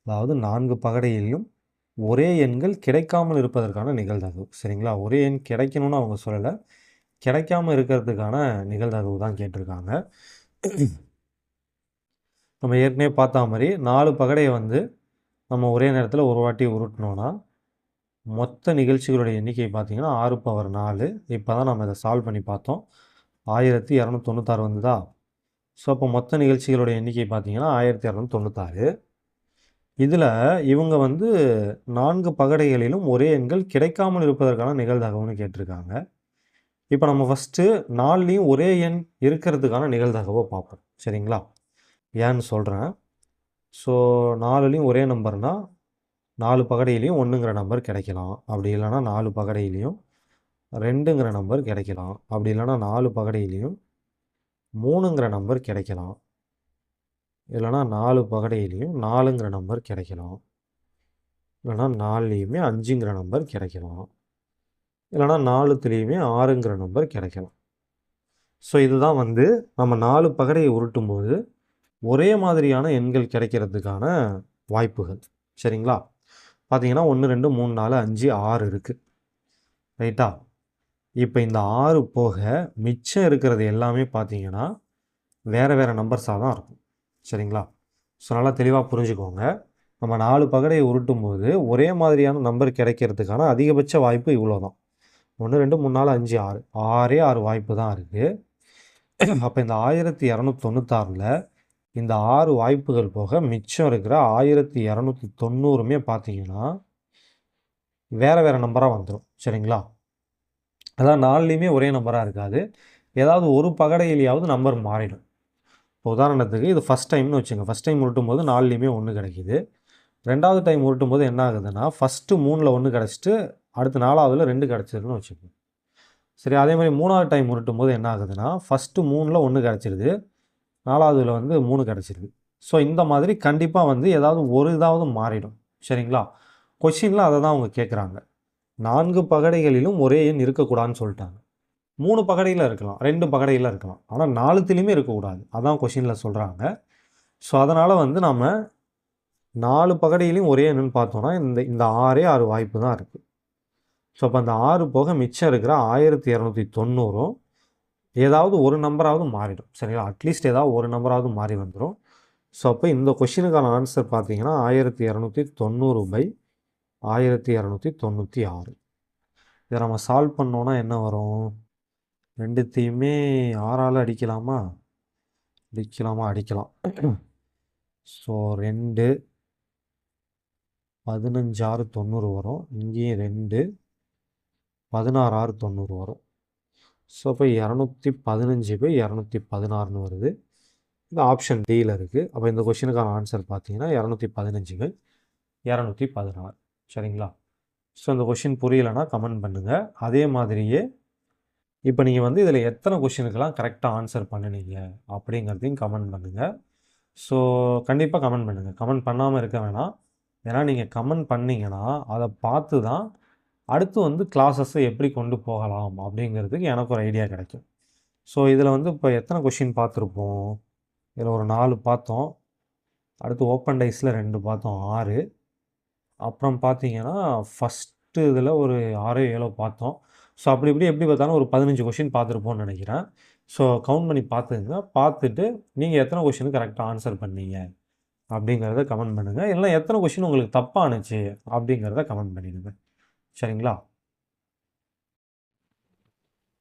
Speaker 1: அதாவது 4 பகடையிலும் ஒரே எண்கள் கிடைக்காமல் இருப்பதற்கான நிகழ்தகவு. சரிங்களா? ஒரே எண் கிடைக்கணும்னு அவங்க சொல்லலை, கிடைக்காமல் இருக்கிறதுக்கான நிகழ்தகவு தான் கேட்டிருக்காங்க. நம்ம ஏற்கனவே பார்த்தா மாதிரி 4 பகடையை வந்து நம்ம ஒரே நேரத்தில் ஒரு வாட்டி உருட்டினோன்னா மொத்த நிகழ்ச்சிகளுடைய எண்ணிக்கை பார்த்தீங்கன்னா 6/4. இப்போ தான் நம்ம இதை சால்வ் பண்ணி பார்த்தோம். 1296 வந்துதா? ஸோ அப்போ மொத்த நிகழ்ச்சிகளுடைய எண்ணிக்கை பார்த்தீங்கன்னா 1296. இதில் இவங்க வந்து 4 பகடைகளிலும் ஒரே எண்கள் கிடைக்காமல் இருப்பதற்கான நிகழ்தகவுன்னு கேட்டிருக்காங்க. இப்போ நம்ம ஃபஸ்ட்டு 4லேயும் ஒரே எண் இருக்கிறதுக்கான நிகழ்தகவை பார்ப்போம். சரிங்களா? ஏன்னு சொல்கிறேன். ஸோ 4லேயும் ஒரே நம்பர்னால் 4 பகடையிலையும் 1ங்கிற நம்பர் கிடைக்கலாம். அப்படி இல்லைனா 4 பகடையிலையும் 2ங்கிற நம்பர் கிடைக்கலாம். அப்படி இல்லைனா 4 பகடையிலையும் 3ங்கிற நம்பர் கிடைக்கலாம். இல்லைனா 4 பகடையிலையும் 4ங்கிற நம்பர் கிடைக்கலாம். இல்லைனா 4லேயுமே 5ங்கிற நம்பர் கிடைக்கலாம். இல்லைனா 4த்துலேயுமே 6ங்கிற நம்பர் கிடைக்கலாம். ஸோ இதுதான் வந்து நம்ம 4 பகடையை உருட்டும்போது ஒரே மாதிரியான எண்கள் கிடைக்கிறதுக்கான வாய்ப்புகள். சரிங்களா? பார்த்தீங்கன்னா 1, 2, 3, 4, 5, 6 இருக்குது. ரைட்டா? இப்போ இந்த 6 போக மிச்சம் இருக்கிறது எல்லாமே பார்த்தீங்கன்னா வேறு வேறு நம்பர்ஸாக தான் இருக்கும். சரிங்களா? ஸோ நல்லா தெளிவாக புரிஞ்சுக்கோங்க. நம்ம 4 பகடையை உருட்டும்போது ஒரே மாதிரியான நம்பர் கிடைக்கிறதுக்கான அதிகபட்ச வாய்ப்பு இவ்வளோ தான். 1, 2, 3, 4, 5, 6 6 வாய்ப்பு தான் இருக்குது. அப்போ இந்த 1296ல் இந்த 6 வாய்ப்புகள் போக மிச்சம் இருக்கிற 1290மே பார்த்தீங்கன்னா வேறு வேறு நம்பராக வந்துடும். சரிங்களா? அதான் 4லேயுமே ஒரே நம்பராக இருக்காது. ஏதாவது ஒரு பகடையிலையாவது நம்பர் மாறிடும். இப்போ உதாரணத்துக்கு இது ஃபஸ்ட் டைம்னு வச்சுங்க. ஃபஸ்ட் டைம் உருட்டும் போது 4லேயுமே 1 கிடைக்கிது. 2வது டைம் உருட்டும் போது என்ன ஆகுதுன்னா ஃபஸ்ட்டு 3ல் 1 கிடச்சிட்டு அடுத்து 4வதுல 2 கிடச்சிருதுன்னு வச்சுக்கோங்க. சரி, அதே மாதிரி 3வது டைம் உருட்டும் போது என்ன ஆகுதுன்னா ஃபஸ்ட்டு 3ல் 1 கிடச்சிருது, 4வதுல வந்து 3 கிடச்சிருது. ஸோ இந்த மாதிரி கண்டிப்பாக வந்து ஏதாவது ஒரு இதாவது மாறிடும். சரிங்களா? கொஷினில் அதை தான் அவங்க கேட்குறாங்க. 4 பகடைகளிலும் ஒரே எண் இருக்கக்கூடாதுன்னு சொல்லிட்டாங்க. 3 பகடையில் இருக்கலாம், 2 பகடையில் இருக்கலாம். ஆனால் 4த்துலேயுமே இருக்கக்கூடாது. அதான் கொஷினில் சொல்கிறாங்க. ஸோ அதனால் வந்து நம்ம 4 பகடையிலையும் ஒரே எண்ணுன்னு பார்த்தோன்னா இந்த 6 வாய்ப்பு தான் இருக்குது. ஸோ அப்போ அந்த 6 போக மிச்சம் இருக்கிற 1290ம் ஏதாவது ஒரு நம்பராவது மாறிடும். சரிங்களா? அட்லீஸ்ட் ஏதாவது ஒரு நம்பராவது மாறி வந்துடும். ஸோ அப்போ இந்த கொஷினுக்கான ஆன்சர் பார்த்தீங்கன்னா 1290/1296. இதை நம்ம சால்வ் பண்ணோன்னா என்ன வரும்? ரெண்டுத்தையுமே 6ஆல் அடிக்கலாமா? அடிக்கலாம். ஸோ 2 15 6 90 வரும். இங்கேயும் 2 16 6 90 வரும். ஸோ அப்போ 215/216ன்னு வருது. இது ஆப்ஷன் டியில் இருக்குது. அப்போ இந்த கொஷினுக்கான ஆன்சர் பார்த்தீங்கன்னா 215/216. சரிங்களா? ஸோ இந்த கொஷின் புரியலைன்னா கமெண்ட் பண்ணுங்கள். அதே மாதிரியே இப்போ நீங்கள் வந்து இதில் எத்தனை கொஷினுக்கெல்லாம் கரெக்டாக ஆன்சர் பண்ணினீங்க அப்படிங்கிறதையும் கமெண்ட் பண்ணுங்கள். ஸோ கண்டிப்பாக கமெண்ட் பண்ணுங்கள். கமெண்ட் பண்ணாமல் இருக்க வேணாம். ஏன்னா நீங்கள் கமெண்ட் பண்ணிங்கன்னா அதை பார்த்து தான் அடுத்து வந்து கிளாஸஸை எப்படி கொண்டு போகலாம் அப்படிங்கிறதுக்கு எனக்கு ஒரு ஐடியா கிடைக்கும். ஸோ இதில் வந்து இப்போ எத்தனை கொஷின் பார்த்துருப்போம்? இதில் ஒரு 4 பார்த்தோம். அடுத்து ஓப்பன் டைஸில் 2 பார்த்தோம், 6. அப்புறம் பார்த்தீங்கன்னா ஃபஸ்ட்டு இதில் ஒரு 6 7 பார்த்தோம். ஸோ அப்படி இப்படி எப்படி பார்த்தாலும் ஒரு 15 கொஷின் பார்த்துருப்போம்னு நினைக்கிறேன். ஸோ கவுண்ட் பண்ணி பார்த்துங்க. பார்த்துட்டு நீங்கள் எத்தனை கொஷினுக்கு கரெக்டாக ஆன்சர் பண்ணீங்க அப்படிங்கிறத கமெண்ட் பண்ணுங்கள். இல்லைனா எத்தனை கொஷின் உங்களுக்கு தப்பானுச்சு அப்படிங்கிறத கமெண்ட் பண்ணிடுங்க. சரிங்களா?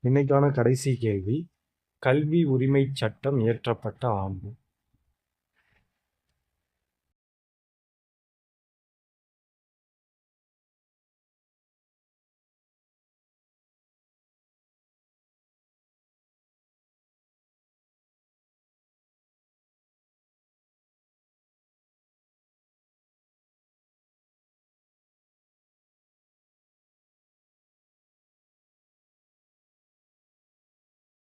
Speaker 1: இன்னைக்கான கடைசி கேள்வி, கல்வி உரிமை சட்டம் இயற்றப்பட்ட ஆண்டு.